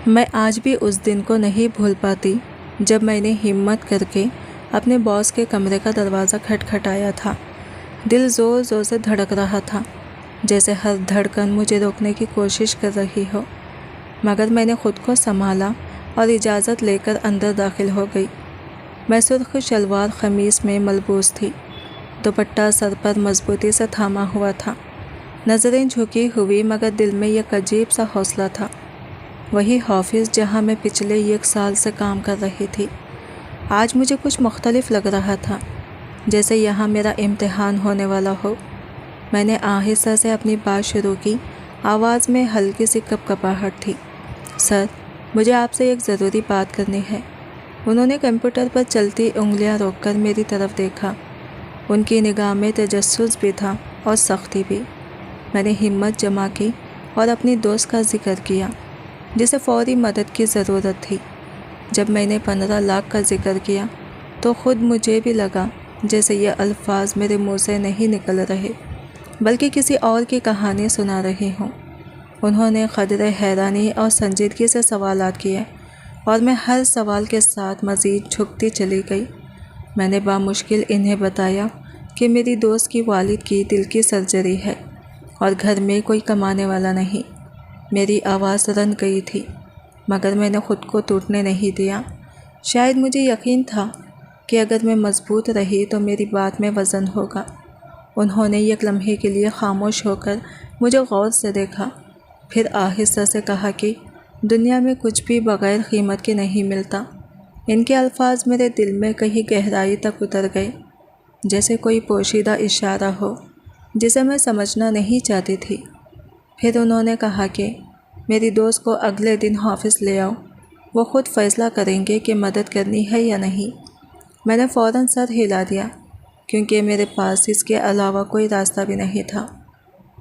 میں آج بھی اس دن کو نہیں بھول پاتی جب میں نے ہمت کر کے اپنے باس کے کمرے کا دروازہ کھٹکھٹایا تھا۔ دل زور زور سے دھڑک رہا تھا، جیسے ہر دھڑکن مجھے روکنے کی کوشش کر رہی ہو، مگر میں نے خود کو سنبھالا اور اجازت لے کر اندر داخل ہو گئی۔ میں سرخ شلوار قمیص میں ملبوس تھی، دوپٹہ سر پر مضبوطی سے تھاما ہوا تھا، نظریں جھکی ہوئی، مگر دل میں ایک عجیب سا حوصلہ تھا۔ وہی آفس جہاں میں پچھلے 1 سال سے کام کر رہی تھی، آج مجھے کچھ مختلف لگ رہا تھا، جیسے یہاں میرا امتحان ہونے والا ہو۔ میں نے آہستہ سے اپنی بات شروع کی، آواز میں ہلکی سی کپکپاہٹ تھی۔ سر، مجھے آپ سے ایک ضروری بات کرنی ہے۔ انہوں نے کمپیوٹر پر چلتی انگلیاں روک کر میری طرف دیکھا۔ ان کی نگاہ میں تجسس بھی تھا اور سختی بھی۔ میں نے ہمت جمع کی اور اپنی دوست کا ذکر کیا، جسے فوری مدد کی ضرورت تھی۔ جب میں نے 15 لاکھ کا ذکر کیا تو خود مجھے بھی لگا جیسے یہ الفاظ میرے منہ سے نہیں نکل رہے، بلکہ کسی اور کی کہانی سنا رہی ہوں۔ انہوں نے قدرے حیرانی اور سنجیدگی سے سوالات کیے، اور میں ہر سوال کے ساتھ مزید جھکتی چلی گئی۔ میں نے بامشکل انہیں بتایا کہ میری دوست کی والد کی دل کی سرجری ہے اور گھر میں کوئی کمانے والا نہیں۔ میری آواز رن گئی تھی، مگر میں نے خود کو ٹوٹنے نہیں دیا۔ شاید مجھے یقین تھا کہ اگر میں مضبوط رہی تو میری بات میں وزن ہوگا۔ انہوں نے ایک لمحے کے لیے خاموش ہو کر مجھے غور سے دیکھا، پھر آہستہ سے کہا کہ دنیا میں کچھ بھی بغیر قیمت کے نہیں ملتا۔ ان کے الفاظ میرے دل میں کہیں گہرائی تک اتر گئے، جیسے کوئی پوشیدہ اشارہ ہو جسے میں سمجھنا نہیں چاہتی تھی۔ پھر انہوں نے کہا کہ میری دوست کو اگلے دن آفس لے آؤ، وہ خود فیصلہ کریں گے کہ مدد کرنی ہے یا نہیں۔ میں نے فوراً سر ہلا دیا، کیونکہ میرے پاس اس کے علاوہ کوئی راستہ بھی نہیں تھا۔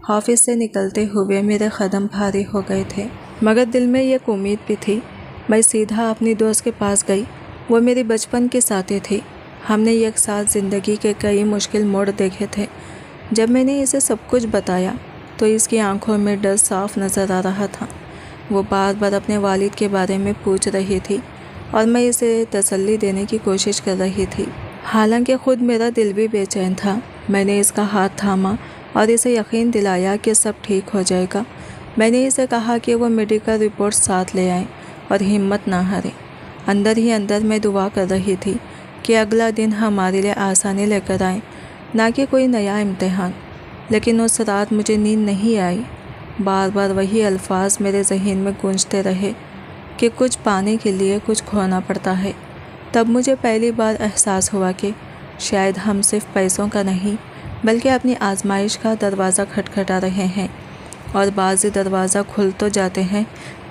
آفس سے نکلتے ہوئے میرے قدم بھاری ہو گئے تھے، مگر دل میں ایک امید بھی تھی۔ میں سیدھا اپنی دوست کے پاس گئی۔ وہ میری بچپن کی ساتھی تھی، ہم نے ایک ساتھ زندگی کے کئی مشکل موڑ دیکھے تھے۔ جب میں نے اسے سب کچھ بتایا تو اس کی آنکھوں میں ڈر صاف نظر آ رہا تھا۔ وہ بار بار اپنے والد کے بارے میں پوچھ رہی تھی، اور میں اسے تسلی دینے کی کوشش کر رہی تھی، حالانکہ خود میرا دل بھی بے چین تھا۔ میں نے اس کا ہاتھ تھاما اور اسے یقین دلایا کہ سب ٹھیک ہو جائے گا۔ میں نے اسے کہا کہ وہ میڈیکل رپورٹ ساتھ لے آئیں اور ہمت نہ ہارے۔ اندر ہی اندر میں دعا کر رہی تھی کہ اگلا دن ہمارے لیے آسانی لے کر آئیں، نہ کہ کوئی نیا امتحان۔ لیکن اس رات مجھے نیند نہیں آئی۔ بار بار وہی الفاظ میرے ذہن میں گونجتے رہے کہ کچھ پانے کے لیے کچھ کھونا پڑتا ہے۔ تب مجھے پہلی بار احساس ہوا کہ شاید ہم صرف پیسوں کا نہیں، بلکہ اپنی آزمائش کا دروازہ کھٹکھٹا رہے ہیں، اور بعض دروازہ کھل تو جاتے ہیں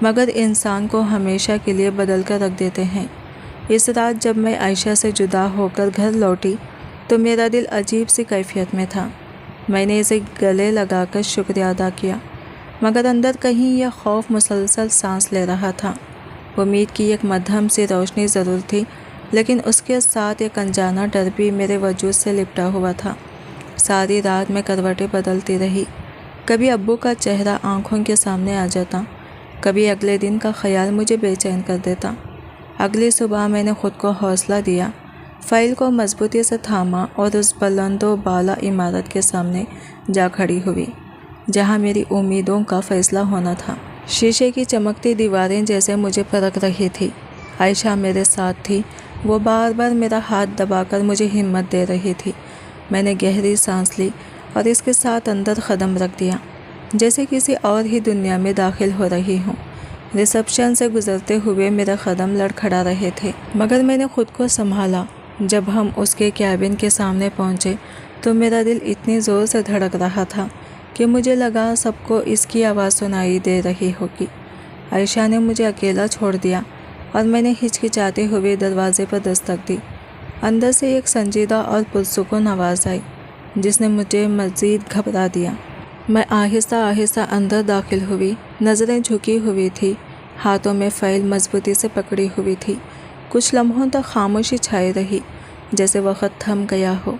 مگر انسان کو ہمیشہ کے لیے بدل کر رکھ دیتے ہیں۔ اس رات جب میں عائشہ سے جدا ہو کر گھر لوٹی تو میرا دل عجیب سی کیفیت میں تھا۔ میں نے اسے گلے لگا کر شکریہ ادا کیا، مگر اندر کہیں یہ خوف مسلسل سانس لے رہا تھا۔ امید کی ایک مدھم سی روشنی ضرور تھی، لیکن اس کے ساتھ ایک انجانا ڈر بھی میرے وجود سے لپٹا ہوا تھا۔ ساری رات میں کروٹیں بدلتی رہی، کبھی ابو کا چہرہ آنکھوں کے سامنے آ جاتا، کبھی اگلے دن کا خیال مجھے بے چین کر دیتا۔ اگلی صبح میں نے خود کو حوصلہ دیا، فائل کو مضبوطی سے تھاما اور اس بلند و بالا عمارت کے سامنے جا کھڑی ہوئی جہاں میری امیدوں کا فیصلہ ہونا تھا۔ شیشے کی چمکتی دیواریں جیسے مجھے پرکھ رہی تھی۔ عائشہ میرے ساتھ تھی، وہ بار بار میرا ہاتھ دبا کر مجھے ہمت دے رہی تھی۔ میں نے گہری سانس لی اور اس کے ساتھ اندر قدم رکھ دیا، جیسے کسی اور ہی دنیا میں داخل ہو رہی ہوں۔ ریسپشن سے گزرتے ہوئے میرے قدم لڑکھڑا رہے تھے، مگر میں نے خود کو سنبھالا۔ جب ہم اس کے کیبن کے سامنے پہنچے تو میرا دل اتنی زور سے دھڑک رہا تھا کہ مجھے لگا سب کو اس کی آواز سنائی دے رہی ہوگی۔ عائشہ نے مجھے اکیلا چھوڑ دیا اور میں نے ہچکچاتے ہوئے دروازے پر دستک دی۔ اندر سے ایک سنجیدہ اور پرسکون آواز آئی جس نے مجھے مزید گھبرا دیا۔ میں آہستہ آہستہ اندر داخل ہوئی، نظریں جھکی ہوئی تھی، ہاتھوں میں فائل مضبوطی سے پکڑی ہوئی تھی۔ کچھ لمحوں تک خاموشی چھائی رہی، جیسے وقت تھم گیا ہو۔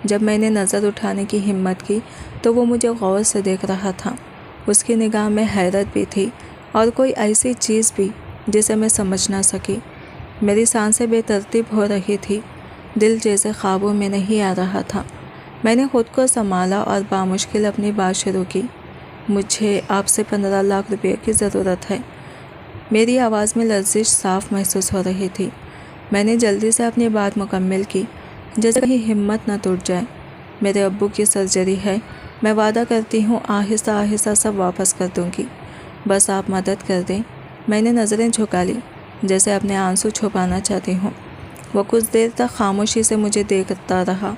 جب میں نے نظر اٹھانے کی ہمت کی تو وہ مجھے غور سے دیکھ رہا تھا۔ اس کی نگاہ میں حیرت بھی تھی اور کوئی ایسی چیز بھی جسے میں سمجھ نہ سکی۔ میری سانسیں بے ترتیب ہو رہی تھی، دل جیسے خوابوں میں نہیں آ رہا تھا۔ میں نے خود کو سنبھالا اور بامشکل اپنی بات شروع کی۔ مجھے آپ سے 15 لاکھ روپے کی ضرورت ہے۔ میری آواز میں لرزش صاف محسوس ہو رہی تھی۔ میں نے جلدی سے اپنی بات مکمل کی، جیسے کہیں ہمت نہ ٹوٹ جائے۔ میرے ابو کی سرجری ہے، میں وعدہ کرتی ہوں آہستہ آہستہ سب واپس کر دوں گی، بس آپ مدد کر دیں۔ میں نے نظریں جھکا لی، جیسے اپنے آنسو چھپانا چاہتی ہوں۔ وہ کچھ دیر تک خاموشی سے مجھے دیکھتا رہا،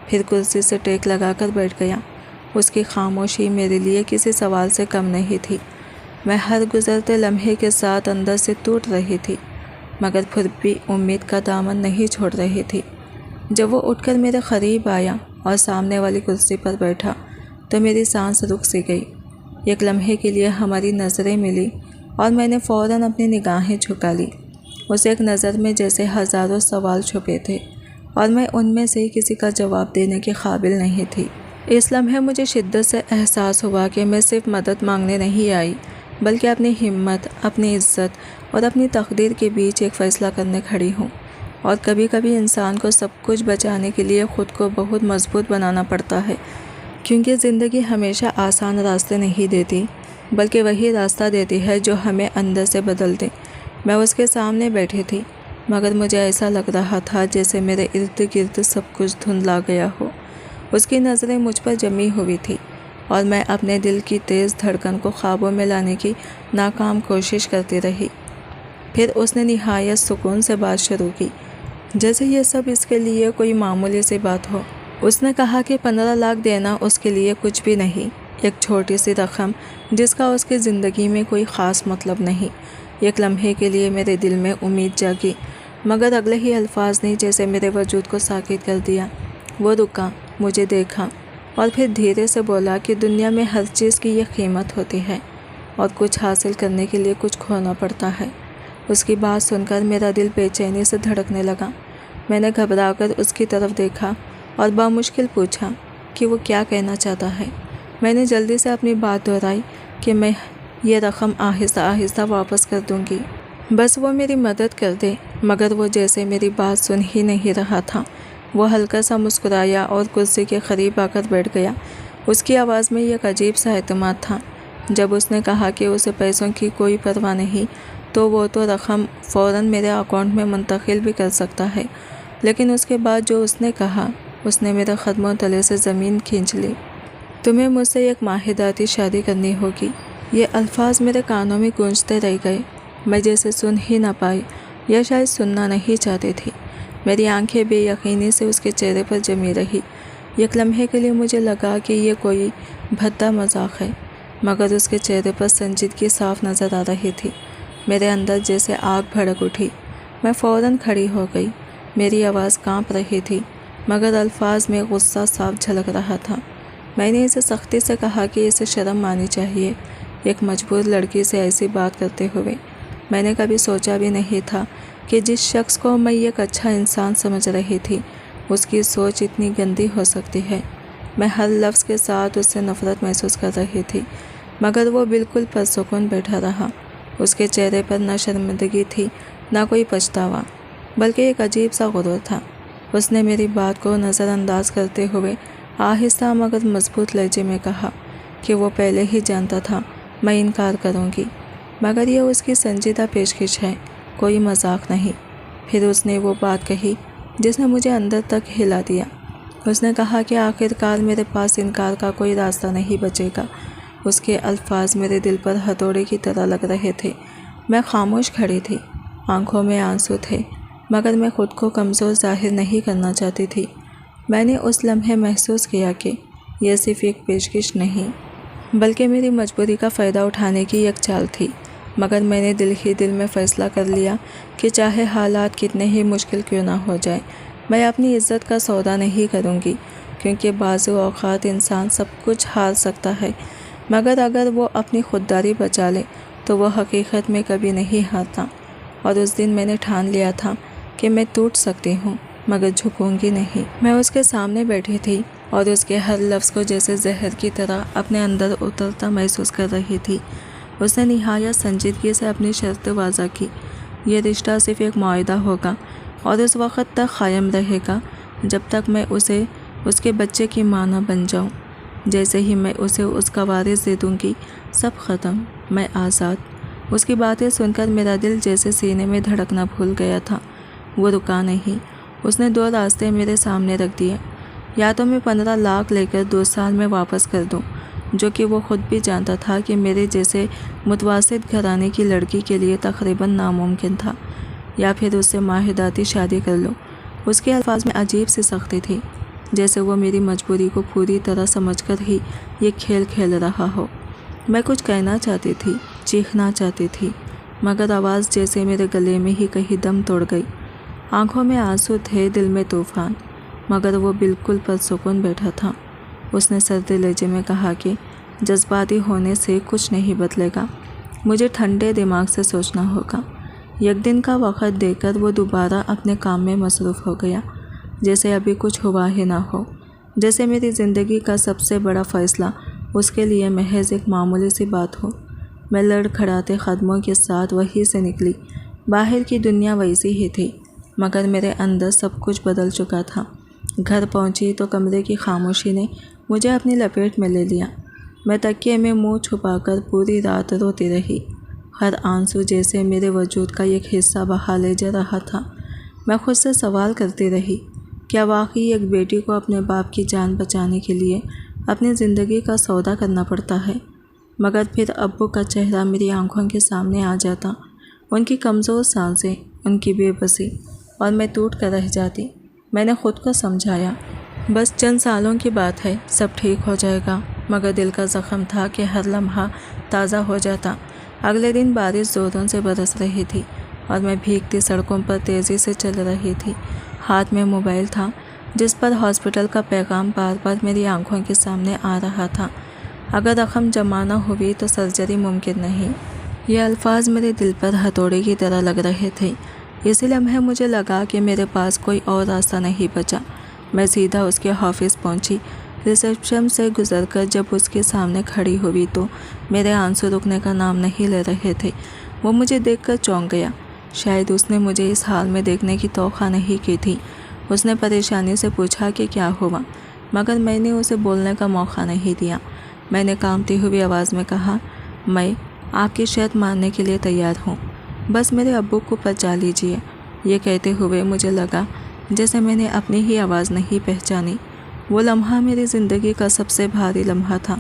پھر کرسی سے ٹیک لگا کر بیٹھ گیا۔ اس کی خاموشی میرے لیے کسی سوال سے کم نہیں تھی۔ میں ہر گزرتے لمحے کے ساتھ اندر سے ٹوٹ رہی تھی، مگر پھر بھی امید کا دامن نہیں چھوڑ رہی تھی۔ جب وہ اٹھ کر میرے قریب آیا اور سامنے والی کرسی پر بیٹھا تو میری سانس رک سی گئی۔ ایک لمحے کے لیے ہماری نظریں ملی اور میں نے فوراً اپنی نگاہیں جھکا لی۔ اس ایک نظر میں جیسے ہزاروں سوال چھپے تھے اور میں ان میں سے کسی کا جواب دینے کے قابل نہیں تھی۔ اس لمحے مجھے شدت سے احساس ہوا کہ میں صرف مدد مانگنے نہیں آئی، بلکہ اپنی ہمت، اپنی عزت اور اپنی تقدیر کے بیچ ایک فیصلہ کرنے کھڑی ہوں۔ اور کبھی کبھی انسان کو سب کچھ بچانے کے لیے خود کو بہت مضبوط بنانا پڑتا ہے، کیونکہ زندگی ہمیشہ آسان راستے نہیں دیتی، بلکہ وہی راستہ دیتی ہے جو ہمیں اندر سے بدل دے۔ میں اس کے سامنے بیٹھی تھی، مگر مجھے ایسا لگ رہا تھا جیسے میرے ارد گرد سب کچھ دھندلا گیا ہو۔ اس کی نظریں مجھ پر جمی ہوئی تھی اور میں اپنے دل کی تیز دھڑکن کو قابو میں لانے کی ناکام کوشش کرتی رہی۔ پھر اس نے نہایت سکون سے بات شروع کی، جیسے یہ سب اس کے لیے کوئی معمولی سی بات ہو۔ اس نے کہا کہ 15 لاکھ دینا اس کے لیے کچھ بھی نہیں، ایک چھوٹی سی رقم جس کا اس کی زندگی میں کوئی خاص مطلب نہیں۔ ایک لمحے کے لیے میرے دل میں امید جاگی، مگر اگلے ہی الفاظ نے جیسے میرے وجود کو ساکت کر دیا۔ وہ رکا، مجھے دیکھا اور پھر دھیرے سے بولا کہ دنیا میں ہر چیز کی یہ قیمت ہوتی ہے اور کچھ حاصل کرنے کے لیے کچھ کھونا پڑتا ہے۔ اس کی بات سن کر میرا دل بے چینی سے دھڑکنے لگا۔ میں نے گھبرا کر اس کی طرف دیکھا اور بامشکل پوچھا کہ وہ کیا کہنا چاہتا ہے۔ میں نے جلدی سے اپنی بات دہرائی کہ میں یہ رقم آہستہ آہستہ واپس کر دوں گی، بس وہ میری مدد کر دے۔ مگر وہ جیسے میری بات سن ہی نہیں رہا تھا۔ وہ ہلکا سا مسکرایا اور کرسی کے قریب آ کر بیٹھ گیا۔ اس کی آواز میں ایک عجیب سا اعتماد تھا۔ جب اس نے کہا کہ اسے پیسوں کی کوئی پرواہ نہیں تو وہ تو رقم فوراً میرے اکاؤنٹ میں منتقل بھی کر سکتا ہے، لیکن اس کے بعد جو اس نے کہا، اس نے میرے قدموں تلے سے زمین کھینچ لی۔ تمہیں مجھ سے ایک ماہداتی شادی کرنی ہوگی۔ یہ الفاظ میرے کانوں میں گونجتے رہ گئے۔ میں جیسے سن ہی نہ پائی یا شاید سننا نہیں چاہتی تھی۔ میری آنکھیں بے یقینی سے اس کے چہرے پر جمی رہی۔ ایک لمحے کے لیے مجھے لگا کہ یہ کوئی بھدا مذاق ہے، مگر اس کے چہرے پر سنجیدگی صاف نظر آ رہی تھی۔ میرے اندر جیسے آگ بھڑک اٹھی۔ میں فوراً کھڑی ہو گئی۔ میری آواز کانپ رہی تھی، مگر الفاظ میں غصہ صاف جھلک رہا تھا۔ میں نے اسے سختی سے کہا کہ اسے شرم آنی چاہیے، ایک مجبور لڑکی سے ایسی بات کرتے ہوئے۔ میں نے کبھی سوچا بھی نہیں تھا کہ جس شخص کو میں ایک اچھا انسان سمجھ رہی تھی، اس کی سوچ اتنی گندی ہو سکتی ہے۔ میں ہر لفظ کے ساتھ اس سے نفرت محسوس کر رہی تھی، مگر وہ بالکل پرسکون بیٹھا رہا۔ اس کے چہرے پر نہ شرمندگی تھی، نہ کوئی پچھتاوا، بلکہ ایک عجیب سا غرور تھا۔ اس نے میری بات کو نظر انداز کرتے ہوئے آہستہ مگر مضبوط لہجے میں کہا کہ وہ پہلے ہی جانتا تھا میں انکار کروں گی، مگر یہ اس کی سنجیدہ پیشکش ہے، کوئی مذاق نہیں۔ پھر اس نے وہ بات کہی جس نے مجھے اندر تک ہلا دیا۔ اس نے کہا کہ آخرکار میرے پاس انکار کا کوئی راستہ نہیں بچے گا۔ اس کے الفاظ میرے دل پر ہتھوڑے کی طرح لگ رہے تھے۔ میں خاموش کھڑی تھی، آنکھوں میں آنسو تھے، مگر میں خود کو کمزور ظاہر نہیں کرنا چاہتی تھی۔ میں نے اس لمحے محسوس کیا کہ یہ صرف ایک پیشکش نہیں، بلکہ میری مجبوری کا فائدہ اٹھانے کی ایک چال تھی۔ مگر میں نے دل ہی دل میں فیصلہ کر لیا کہ چاہے حالات کتنے ہی مشکل کیوں نہ ہو جائے، میں اپنی عزت کا سودا نہیں کروں گی، کیونکہ بعض اوقات انسان سب کچھ ہار سکتا ہے، مگر اگر وہ اپنی خودداری بچا لے تو وہ حقیقت میں کبھی نہیں ہارتا۔ اور اس دن میں نے ٹھان لیا تھا کہ میں ٹوٹ سکتی ہوں مگر جھکوں گی نہیں۔ میں اس کے سامنے بیٹھی تھی اور اس کے ہر لفظ کو جیسے زہر کی طرح اپنے اندر اترتا محسوس کر رہی تھی۔ اس نے نہایت سنجیدگی سے اپنی شرط واضح کی۔ یہ رشتہ صرف ایک معاہدہ ہوگا اور اس وقت تک قائم رہے گا جب تک میں اسے اس کے بچے کی ماں نہ بن جاؤں۔ جیسے ہی میں اسے اس کا وارث دے دوں گی، سب ختم، میں آزاد۔ اس کی باتیں سن کر میرا دل جیسے سینے میں دھڑکنا بھول گیا تھا۔ وہ رکا نہیں۔ اس نے 2 راستے میرے سامنے رکھ دیے۔ یا تو میں 15 لاکھ لے کر 2 سال میں واپس کر دوں، جو کہ وہ خود بھی جانتا تھا کہ میرے جیسے متوسط گھرانے کی لڑکی کے لیے تقریباً ناممکن تھا، یا پھر اس سے معاہداتی شادی کر لوں۔ اس کے الفاظ میں عجیب سی سختی تھی، جیسے وہ میری مجبوری کو پوری طرح سمجھ کر ہی یہ کھیل کھیل رہا ہو۔ میں کچھ کہنا چاہتی تھی، چیخنا چاہتی تھی، مگر آواز جیسے میرے گلے میں ہی کہیں دم توڑ گئی۔ آنکھوں میں آنسو تھے، دل میں طوفان، مگر وہ بالکل پرسکون بیٹھا تھا۔ اس نے سردے لہجے میں کہا کہ جذباتی ہونے سے کچھ نہیں بدلے گا، مجھے ٹھنڈے دماغ سے سوچنا ہوگا۔ یک دن کا وقت دے کر وہ دوبارہ اپنے کام میں مصروف ہو گیا، جیسے ابھی کچھ ہوا ہی نہ ہو، جیسے میری زندگی کا سب سے بڑا فیصلہ اس کے لیے محض ایک معمولی سی بات ہو۔ میں لڑکھڑاتے قدموں کے ساتھ وہیں سے نکلی۔ باہر کی دنیا ویسی ہی تھی، مگر میرے اندر سب کچھ بدل چکا تھا۔ گھر پہنچی تو کمرے کی خاموشی نے مجھے اپنی لپیٹ میں لے لیا۔ میں تکیے میں منہ چھپا کر پوری رات روتی رہی۔ ہر آنسو جیسے میرے وجود کا ایک حصہ بہا لے جا رہا تھا۔ میں خود سے سوال کرتی رہی، کیا واقعی ایک بیٹی کو اپنے باپ کی جان بچانے کے لیے اپنی زندگی کا سودا کرنا پڑتا ہے؟ مگر پھر ابو کا چہرہ میری آنکھوں کے سامنے آ جاتا، ان کی کمزور سانسیں، ان کی بے بسی، اور میں ٹوٹ کر رہ جاتی۔ میں نے خود کو سمجھایا، بس چند سالوں کی بات ہے، سب ٹھیک ہو جائے گا، مگر دل کا زخم تھا کہ ہر لمحہ تازہ ہو جاتا۔ اگلے دن بارش زوروں سے برس رہی تھی اور میں بھیگتی سڑکوں پر تیزی سے چل رہی تھی۔ ہاتھ میں موبائل تھا جس پر ہاسپٹل کا پیغام بار بار میری آنکھوں کے سامنے آ رہا تھا، اگر رقم جمع نہ ہوئی تو سرجری ممکن نہیں۔ یہ الفاظ میرے دل پر ہتھوڑے کی طرح لگ رہے تھے۔ اسی لمحے مجھے لگا کہ میرے پاس کوئی اور راستہ نہیں بچا۔ میں سیدھا اس کے آفس پہنچی۔ ریسیپشن سے گزر کر جب اس کے سامنے کھڑی ہوئی تو میرے آنسو رکنے کا نام نہیں لے رہے تھے۔ وہ مجھے دیکھ کر چونک گیا۔ شاید اس نے مجھے اس حال میں دیکھنے کی توقع نہیں کی تھی۔ اس نے پریشانی سے پوچھا کہ کیا ہوا، مگر میں نے اسے بولنے کا موقع نہیں دیا۔ میں نے کانپتی ہوئی آواز میں کہا، میں آپ کی شرط ماننے کے لیے تیار ہوں، بس میرے ابو کو بچا لیجیے۔ یہ کہتے ہوئے مجھے لگا جیسے میں نے اپنی ہی آواز نہیں پہچانی۔ وہ لمحہ میری زندگی کا سب سے بھاری لمحہ تھا،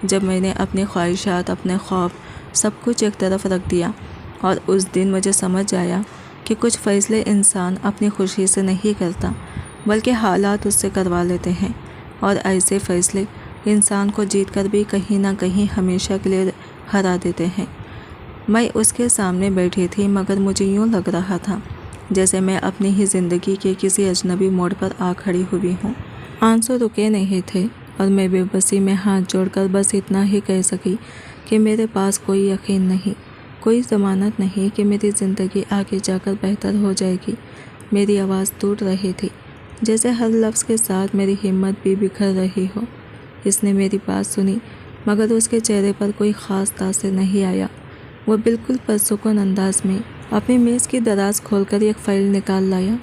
جب میں نے اپنی خواہشات، اپنے خواب، سب کچھ ایک طرف رکھ دیا، اور اس دن مجھے سمجھ آیا کہ کچھ فیصلے انسان اپنی خوشی سے نہیں کرتا، بلکہ حالات اس سے کروا لیتے ہیں، اور ایسے فیصلے انسان کو جیت کر بھی کہیں نہ کہیں ہمیشہ کے لیے ہرا دیتے ہیں۔ میں اس کے سامنے بیٹھی تھی، مگر مجھے یوں لگ رہا تھا جیسے میں اپنی ہی زندگی کے کسی اجنبی موڑ پر آ کھڑی ہوئی ہوں۔ آنسو رکے نہیں تھے، اور میں بے بسی میں ہاتھ جوڑ کر بس اتنا ہی کہہ سکی کہ میرے پاس کوئی یقین نہیں، کوئی ضمانت نہیں کہ میری زندگی آگے جا کر بہتر ہو جائے گی۔ میری آواز ٹوٹ رہی تھی، جیسے ہر لفظ کے ساتھ میری ہمت بھی بکھر رہی ہو۔ اس نے میری بات سنی، مگر اس کے چہرے پر کوئی خاص تاثر نہیں آیا۔ وہ بالکل پرسکون انداز میں اپنی میز کی دراز کھول کر ایک فائل نکال لایا۔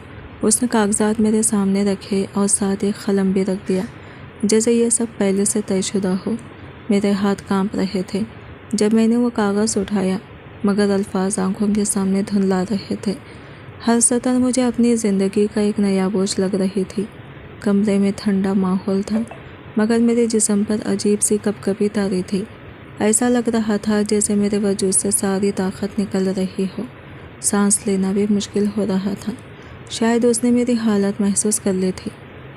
اس نے کاغذات میرے سامنے رکھے اور ساتھ ایک قلم بھی رکھ دیا، جیسے یہ سب پہلے سے طے شدہ ہو۔ میرے ہاتھ کانپ رہے تھے جب میں نے وہ کاغذ اٹھایا، مگر الفاظ آنکھوں کے سامنے دھندلا رہے تھے۔ ہر سطر مجھے اپنی زندگی کا ایک نیا بوجھ لگ رہی تھی۔ کمرے میں ٹھنڈا ماحول تھا، مگر میرے جسم پر عجیب سی کپکپی طاری تھی۔ ایسا لگ رہا تھا جیسے میرے وجود سے ساری طاقت نکل رہی ہو۔ سانس لینا بھی مشکل ہو رہا تھا۔ شاید اس نے میری حالت محسوس کر لی تھی،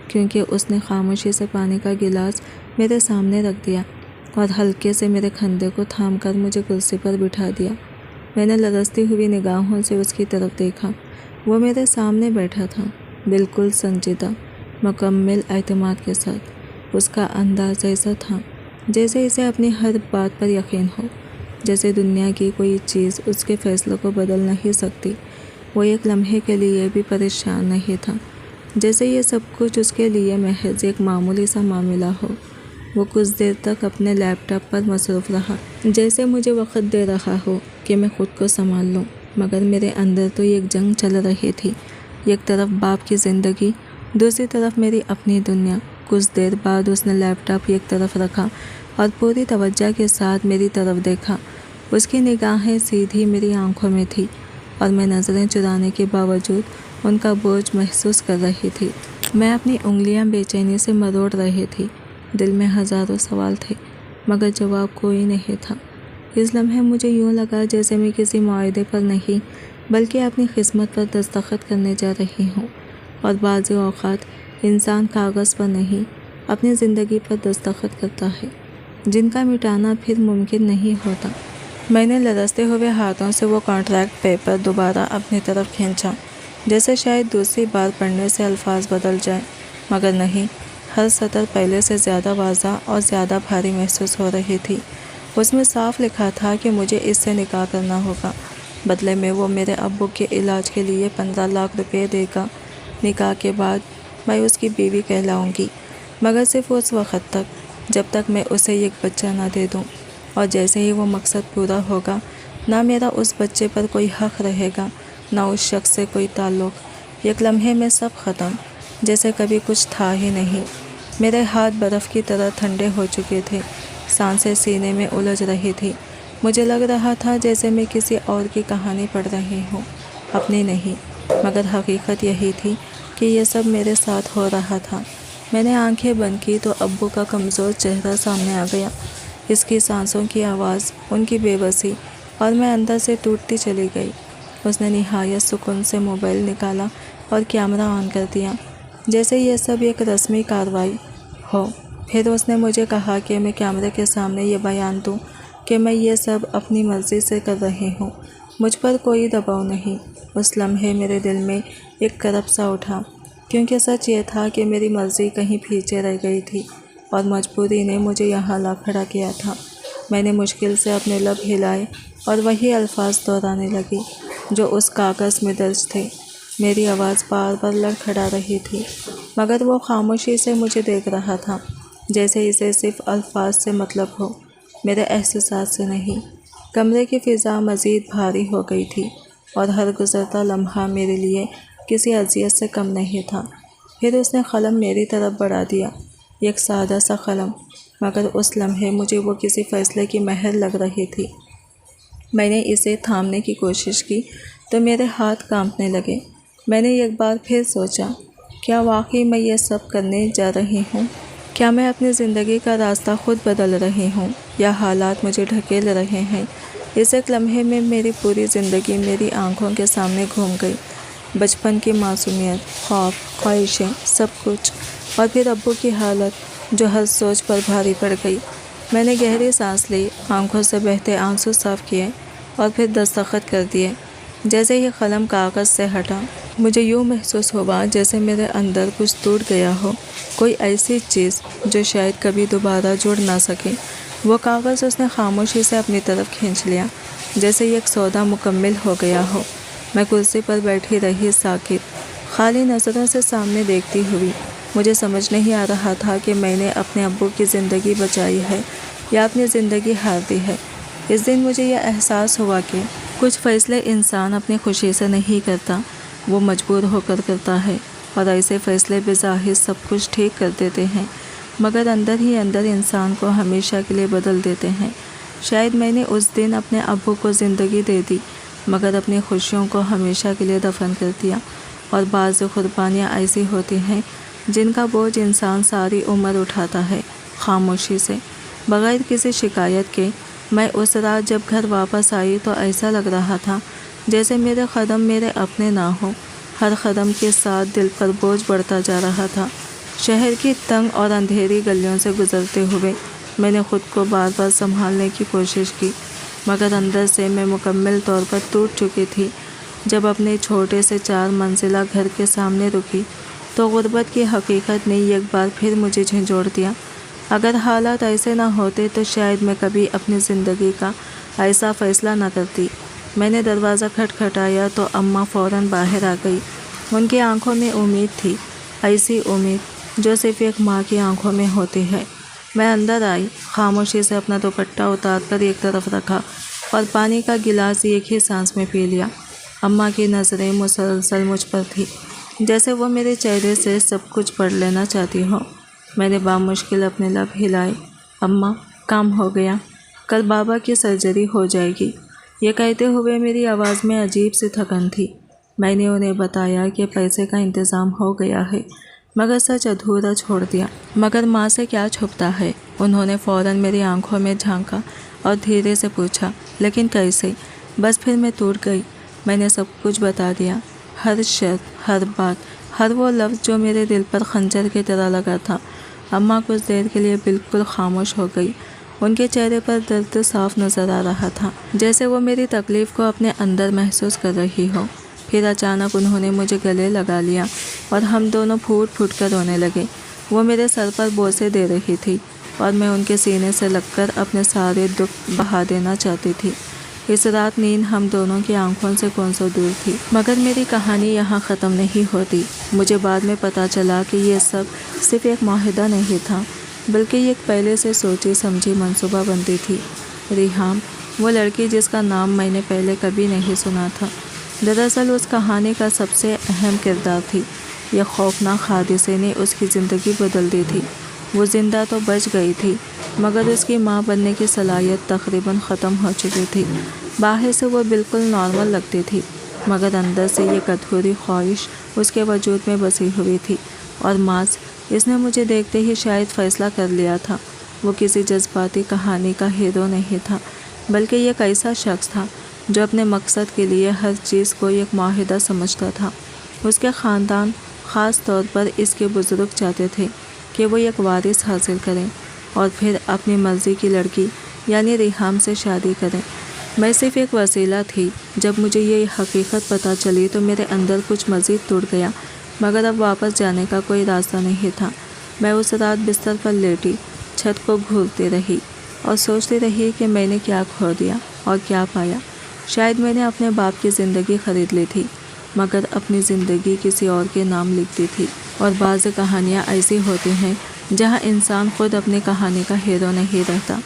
کیونکہ اس نے خاموشی سے پانی کا گلاس میرے سامنے رکھ دیا اور ہلکے سے میرے کندھے کو تھام کر مجھے کرسی پر بٹھا دیا۔ میں نے لرزتی ہوئی نگاہوں سے اس کی طرف دیکھا۔ وہ میرے سامنے بیٹھا تھا، بالکل سنجیدہ، مکمل اعتماد کے ساتھ۔ اس کا انداز ایسا تھا جیسے اسے اپنی ہر بات پر یقین ہو، جیسے دنیا کی کوئی چیز اس کے فیصلوں کو بدل نہیں سکتی۔ وہ ایک لمحے کے لیے بھی پریشان نہیں تھا، جیسے یہ سب کچھ اس کے لیے محض ایک معمولی سا معاملہ ہو۔ وہ کچھ دیر تک اپنے لیپ ٹاپ پر مصروف رہا، جیسے مجھے وقت دے رہا ہو کہ میں خود کو سنبھال لوں، مگر میرے اندر تو ایک جنگ چل رہی تھی۔ ایک طرف باپ کی زندگی، دوسری طرف میری اپنی دنیا۔ کچھ دیر بعد اس نے لیپ ٹاپ ایک طرف رکھا اور پوری توجہ کے ساتھ میری طرف دیکھا۔ اس کی نگاہیں سیدھی میری آنکھوں میں تھی اور میں نظریں چرانے کے باوجود ان کا بوجھ محسوس کر رہی تھی۔ میں اپنی انگلیاں بے چینی سے مروڑ رہی تھی۔ دل میں ہزاروں سوال تھے، مگر جواب کوئی نہیں تھا۔ اس لمحے مجھے یوں لگا جیسے میں کسی معاہدے پر نہیں بلکہ اپنی قسمت پر دستخط کرنے جا رہی ہوں، اور بعض اوقات انسان کاغذ پر نہیں اپنی زندگی پر دستخط کرتا ہے، جن کا مٹانا پھر ممکن نہیں ہوتا۔ میں نے لرزتے ہوئے ہاتھوں سے وہ کانٹریکٹ پیپر دوبارہ اپنی طرف کھینچا، جیسے شاید دوسری بار پڑھنے سے الفاظ بدل جائیں، مگر نہیں، ہر سطر پہلے سے زیادہ واضح اور زیادہ بھاری محسوس ہو رہی تھی۔ اس میں صاف لکھا تھا کہ مجھے اس سے نکاح کرنا ہوگا، بدلے میں وہ میرے ابو کے علاج کے لیے 15 لاکھ روپے دے گا۔ نکاح کے بعد میں اس کی بیوی کہلاؤں گی، مگر صرف اس وقت تک جب تک میں اسے ایک بچہ نہ دے دوں، اور جیسے ہی وہ مقصد پورا ہوگا، نہ میرا اس بچے پر کوئی حق رہے گا، نہ اس شخص سے کوئی تعلق۔ ایک لمحے میں سب ختم، جیسے کبھی کچھ تھا ہی نہیں۔ میرے ہاتھ برف کی طرح ٹھنڈے ہو چکے تھے، سانسیں سینے میں الجھ رہی تھی۔ مجھے لگ رہا تھا جیسے میں کسی اور کی کہانی پڑھ رہی ہوں، اپنی نہیں، مگر حقیقت یہی تھی کہ یہ سب میرے ساتھ ہو رہا تھا۔ میں نے آنکھیں بند کی تو ابو کا کمزور چہرہ سامنے آ گیا، اس کی سانسوں کی آواز، ان کی بے بسی، اور میں اندر سے ٹوٹتی چلی گئی۔ اس نے نہایت سکون سے موبائل نکالا اور کیمرہ آن کر دیا، جیسے یہ سب ایک رسمی کارروائی ہو۔ پھر اس نے مجھے کہا کہ میں کیمرے کے سامنے یہ بیان دوں کہ میں یہ سب اپنی مرضی سے کر رہی ہوں، مجھ پر کوئی دباؤ نہیں۔ اس لمحے میرے دل میں ایک کرب سا اٹھا، کیونکہ سچ یہ تھا کہ میری مرضی کہیں پیچھے رہ گئی تھی اور مجبوری نے مجھے یہاں لا کھڑا کیا تھا۔ میں نے مشکل سے اپنے لب ہلائے اور وہی الفاظ دہرانے لگی جو اس کاغذ میں درج تھے۔ میری آواز بار بار لڑکھڑا رہی تھی، مگر وہ خاموشی سے مجھے دیکھ رہا تھا، جیسے اسے صرف الفاظ سے مطلب ہو، میرے احساسات سے نہیں۔ کمرے کی فضا مزید بھاری ہو گئی تھی، اور ہر گزرتا لمحہ میرے لیے کسی اذیت سے کم نہیں تھا۔ پھر اس نے قلم میری طرف بڑھا دیا، ایک سادہ سا قلم، مگر اس لمحے مجھے وہ کسی فیصلے کی مہر لگ رہی تھی۔ میں نے اسے تھامنے کی کوشش کی تو میرے ہاتھ کانپنے لگے۔ میں نے ایک بار پھر سوچا، کیا واقعی میں یہ سب کرنے جا رہی ہوں؟ کیا میں اپنی زندگی کا راستہ خود بدل رہی ہوں، یا حالات مجھے ڈھکیل رہے ہیں؟ اس ایک لمحے میں میری پوری زندگی میری آنکھوں کے سامنے گھوم گئی، بچپن کی معصومیت، خواب، خواہشیں، سب کچھ، اور پھر ابو کی حالت جو ہر سوچ پر بھاری پڑ گئی۔ میں نے گہری سانس لی، آنکھوں سے بہتے آنسو صاف کیے اور پھر دستخط کر دیے۔ جیسے ہی قلم کاغذ سے ہٹا، مجھے یوں محسوس ہوا جیسے میرے اندر کچھ ٹوٹ گیا ہو، کوئی ایسی چیز جو شاید کبھی دوبارہ جڑ نہ سکے۔ وہ کاغذ اس نے خاموشی سے اپنی طرف کھینچ لیا، جیسے ایک سودا مکمل ہو گیا ہو۔ میں کرسی پر بیٹھی رہی، ساکت، خالی نظروں سے سامنے دیکھتی ہوئی۔ مجھے سمجھ نہیں آ رہا تھا کہ میں نے اپنے ابو کی زندگی بچائی ہے یا اپنی زندگی ہار دی ہے۔ اس دن مجھے یہ احساس ہوا کہ کچھ فیصلے انسان اپنی خوشی سے نہیں کرتا، وہ مجبور ہو کر کرتا ہے، اور ایسے فیصلے بظاہر سب کچھ ٹھیک کر دیتے ہیں، مگر اندر ہی اندر انسان کو ہمیشہ کے لیے بدل دیتے ہیں۔ شاید میں نے اس دن اپنے ابو کو زندگی دے دی، مگر اپنی خوشیوں کو ہمیشہ کے لیے دفن کر دیا۔ اور بعض قربانیاں ایسی ہوتی ہیں جن کا بوجھ انسان ساری عمر اٹھاتا ہے، خاموشی سے، بغیر کسی شکایت کے۔ میں اس رات جب گھر واپس آئی تو ایسا لگ رہا تھا جیسے میرے قدم میرے اپنے نہ ہوں، ہر قدم کے ساتھ دل پر بوجھ بڑھتا جا رہا تھا۔ شہر کی تنگ اور اندھیری گلیوں سے گزرتے ہوئے میں نے خود کو بار بار سنبھالنے کی کوشش کی، مگر اندر سے میں مکمل طور پر ٹوٹ چکی تھی۔ جب اپنے چھوٹے سے 4 منزلہ گھر کے سامنے رکی تو غربت کی حقیقت نے ایک بار پھر مجھے جھنجھوڑ دیا۔ اگر حالات ایسے نہ ہوتے تو شاید میں کبھی اپنی زندگی کا ایسا فیصلہ نہ کرتی۔ میں نے دروازہ کھٹکھٹایا تو اماں فوراً باہر آ گئی۔ ان کی آنکھوں میں امید تھی، ایسی امید جو صرف ایک ماں کی آنکھوں میں ہوتی ہے۔ میں اندر آئی، خاموشی سے اپنا دوپٹہ اتار کر ایک طرف رکھا اور پانی کا گلاس ایک ہی سانس میں پی لیا۔ اماں کی نظریں مسلسل مجھ پر تھی، جیسے وہ میرے چہرے سے سب کچھ پڑھ لینا چاہتی ہو۔ میں نے بامشکل اپنے لب ہلائے۔ اماں، کام ہو گیا، کل بابا کی سرجری ہو جائے گی۔ یہ کہتے ہوئے میری آواز میں عجیب سی تھکن تھی۔ میں نے انہیں بتایا کہ پیسے کا انتظام ہو گیا ہے، مگر سچ ادھورا چھوڑ دیا۔ مگر ماں سے کیا چھپتا ہے؟ انہوں نے فوراً میری آنکھوں میں جھانکا اور دھیرے سے پوچھا، لیکن کیسے؟ بس پھر میں ٹوٹ گئی۔ میں نے سب کچھ بتا دیا، ہر شرط، ہر بات، ہر وہ لفظ جو میرے دل پر خنجر کی طرح لگا تھا۔ اماں کچھ دیر کے لیے بالکل خاموش ہو گئی۔ ان کے چہرے پر درد صاف نظر آ رہا تھا، جیسے وہ میری تکلیف کو اپنے اندر محسوس کر رہی ہو۔ پھر اچانک انہوں نے مجھے گلے لگا لیا اور ہم دونوں پھوٹ پھوٹ کر رونے لگے۔ وہ میرے سر پر بوسے دے رہی تھی اور میں ان کے سینے سے لگ کر اپنے سارے دکھ بہا دینا چاہتی تھی۔ اس رات نیند ہم دونوں کی آنکھوں سے کونسوں دور تھی۔ مگر میری کہانی یہاں ختم نہیں ہوتی۔ مجھے بعد میں پتہ چلا کہ یہ سب صرف ایک معاہدہ نہیں تھا، بلکہ یہ ایک پہلے سے سوچی سمجھی منصوبہ بندی تھی۔ ریحام، وہ لڑکی جس کا نام میں نے پہلے کبھی نہیں سنا تھا، دراصل اس کہانی کا سب سے اہم کردار تھی۔ یہ خوفناک حادثے نے اس کی زندگی بدل دی تھی۔ وہ زندہ تو بچ گئی تھی، مگر اس کی ماں بننے کی صلاحیت تقریباً ختم ہو چکی تھی۔ باہر سے وہ بالکل نارمل لگتی تھی، مگر اندر سے ایک ادھوری خواہش اس کے وجود میں بسی ہوئی تھی۔ اور ماس، اس نے مجھے دیکھتے ہی شاید فیصلہ کر لیا تھا۔ وہ کسی جذباتی کہانی کا ہیرو نہیں تھا، بلکہ یہ ایک ایسا شخص تھا جو اپنے مقصد کے لیے ہر چیز کو ایک معاہدہ سمجھتا تھا۔ اس کے خاندان، خاص طور پر اس کے بزرگ، چاہتے تھے کہ وہ ایک وارث حاصل کریں اور پھر اپنی مرضی کی لڑکی یعنی ریحام سے شادی کریں۔ میں صرف ایک وسیلہ تھی۔ جب مجھے یہ حقیقت پتہ چلی تو میرے اندر کچھ مزید ٹوٹ گیا، مگر اب واپس جانے کا کوئی راستہ نہیں تھا۔ میں اس رات بستر پر لیٹی، چھت کو گھورتی رہی اور سوچتی رہی کہ میں نے کیا کھو دیا اور کیا پایا۔ شاید میں نے اپنے باپ کی زندگی خرید لی تھی، مگر اپنی زندگی کسی اور کے نام لکھ دی تھی۔ اور بعض کہانیاں ایسی ہوتی ہیں جہاں انسان خود اپنی کہانی کا ہیرو نہیں رہتا،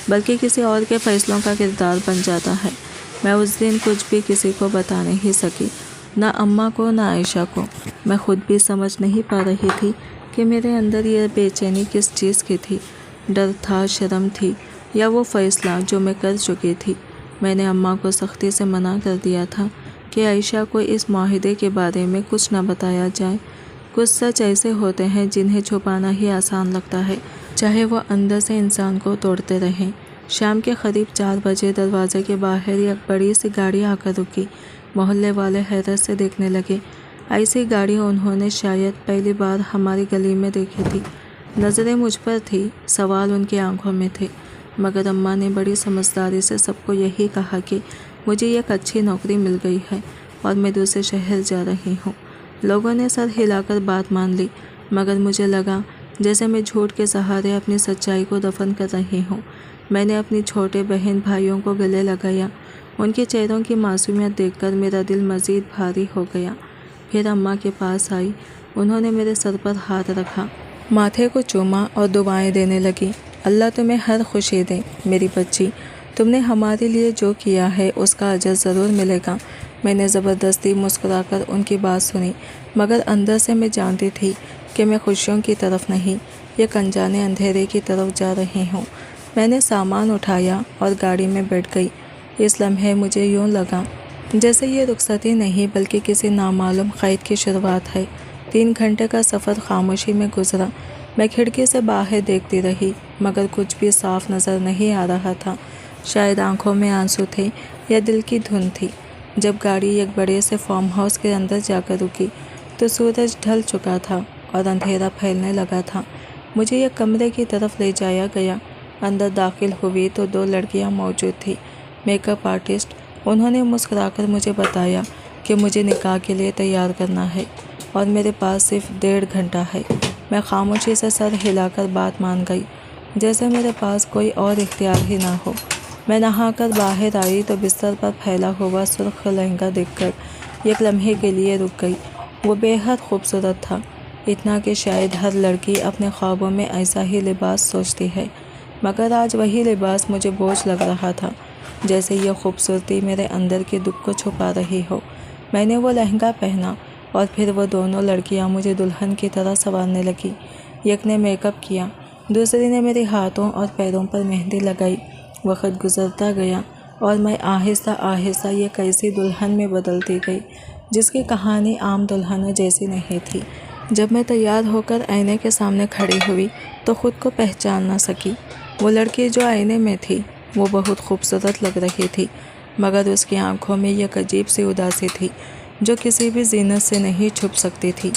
بلکہ کسی اور کے فیصلوں کا کردار بن جاتا ہے۔ میں اس دن کچھ بھی کسی کو بتا نہیں سکی، نہ اماں کو نہ عائشہ کو۔ میں خود بھی سمجھ نہیں پا رہی تھی کہ میرے اندر یہ بے چینی کس چیز کی تھی۔ ڈر تھا، شرم تھی، یا وہ فیصلہ جو میں کر چکی تھی۔ میں نے اماں کو سختی سے منع کر دیا تھا کہ عائشہ کو اس معاہدے کے بارے میں کچھ نہ بتایا جائے۔ کچھ سچ ایسے ہوتے ہیں جنہیں چھپانا ہی آسان لگتا ہے، چاہے وہ اندر سے انسان کو توڑتے رہیں۔ شام کے قریب 4 بجے دروازے کے باہر ایک بڑی سی گاڑی آ کر رکی۔ محلے والے حیرت سے دیکھنے لگے۔ ایسی گاڑی انہوں نے شاید پہلی بار ہماری گلی میں دیکھی تھی۔ نظریں مجھ پر تھی، سوال ان کی آنکھوں میں تھے، مگر اماں نے بڑی سمجھداری سے سب کو یہی کہا کہ مجھے ایک اچھی نوکری مل گئی ہے اور میں دوسرے شہر جا رہی ہوں۔ لوگوں نے سر ہلا کر بات مان لی، مگر مجھے لگا جیسے میں جھوٹ کے سہارے اپنی سچائی کو دفن کر رہی ہوں۔ میں نے اپنی چھوٹے بہن بھائیوں کو گلے لگایا۔ ان کے چہروں کی معصومیت دیکھ کر میرا دل مزید بھاری ہو گیا۔ پھر اماں کے پاس آئی، انہوں نے میرے سر پر ہاتھ رکھا، ماتھے کو چوما اور دعائیں دینے لگی۔ اللہ تمہیں ہر خوشی دے میری بچی، تم نے ہمارے لیے جو کیا ہے اس کا اجر ضرور ملے گا۔ میں نے زبردستی مسکرا کر ان کی بات سنی، مگر اندر سے میں جانتی تھی کہ میں خوشیوں کی طرف نہیں، ایک انجانے اندھیرے کی طرف جا رہی ہوں۔ میں نے سامان اٹھایا اور گاڑی میں بیٹھ گئی۔ اس لمحے مجھے یوں لگا جیسے یہ رخصتی نہیں بلکہ کسی نامعلوم قید کی شروعات ہے۔ 3 گھنٹے کا سفر خاموشی میں گزرا۔ میں کھڑکی سے باہر دیکھتی رہی، مگر کچھ بھی صاف نظر نہیں آ رہا تھا۔ شاید آنکھوں میں آنسو تھے یا دل کی دھن تھی۔ جب گاڑی ایک بڑے سے فارم ہاؤس کے اندر جا کر رکی تو سورج ڈھل چکا تھا اور اندھیرا پھیلنے لگا تھا۔ مجھے ایک کمرے کی طرف لے جایا گیا۔ اندر داخل ہوئی تو 2 لڑکیاں موجود تھیں، میک اپ آرٹسٹ۔ انہوں نے مسکرا کر مجھے بتایا کہ مجھے نکاح کے لیے تیار کرنا ہے اور میرے پاس صرف 1.5 گھنٹہ ہے۔ میں خاموشی سے سر ہلا کر بات مان گئی، جیسے میرے پاس کوئی اور اختیار ہی نہ ہو۔ میں نہا کر باہر آئی تو بستر پر پھیلا ہوا سرخ لہنگا دیکھ کر ایک لمحے کے لیے رک گئی۔ وہ بے حد خوبصورت تھا۔ اتنا کہ شاید ہر لڑکی اپنے خوابوں میں ایسا ہی لباس سوچتی ہے، مگر آج وہی لباس مجھے بوجھ لگ رہا تھا، جیسے یہ خوبصورتی میرے اندر کے دکھ کو چھپا رہی ہو۔ میں نے وہ لہنگا پہنا اور پھر وہ دونوں لڑکیاں مجھے دلہن کی طرح سنوارنے لگی۔ ایک نے میک اپ کیا، دوسری نے میرے ہاتھوں اور پیروں پر مہندی لگائی۔ وقت گزرتا گیا اور میں آہستہ آہستہ یہ کیسی دلہن میں بدلتی گئی جس کی کہانی عام دلہنوں جیسی نہیں تھی۔ جب میں تیار ہو کر آئینے کے سامنے کھڑی ہوئی تو خود کو پہچان نہ سکی۔ وہ لڑکی جو آئینے میں تھی وہ بہت خوبصورت لگ رہی تھی، مگر اس کی آنکھوں میں ایک عجیب سی اداسی تھی جو کسی بھی زینت سے نہیں چھپ سکتی تھی۔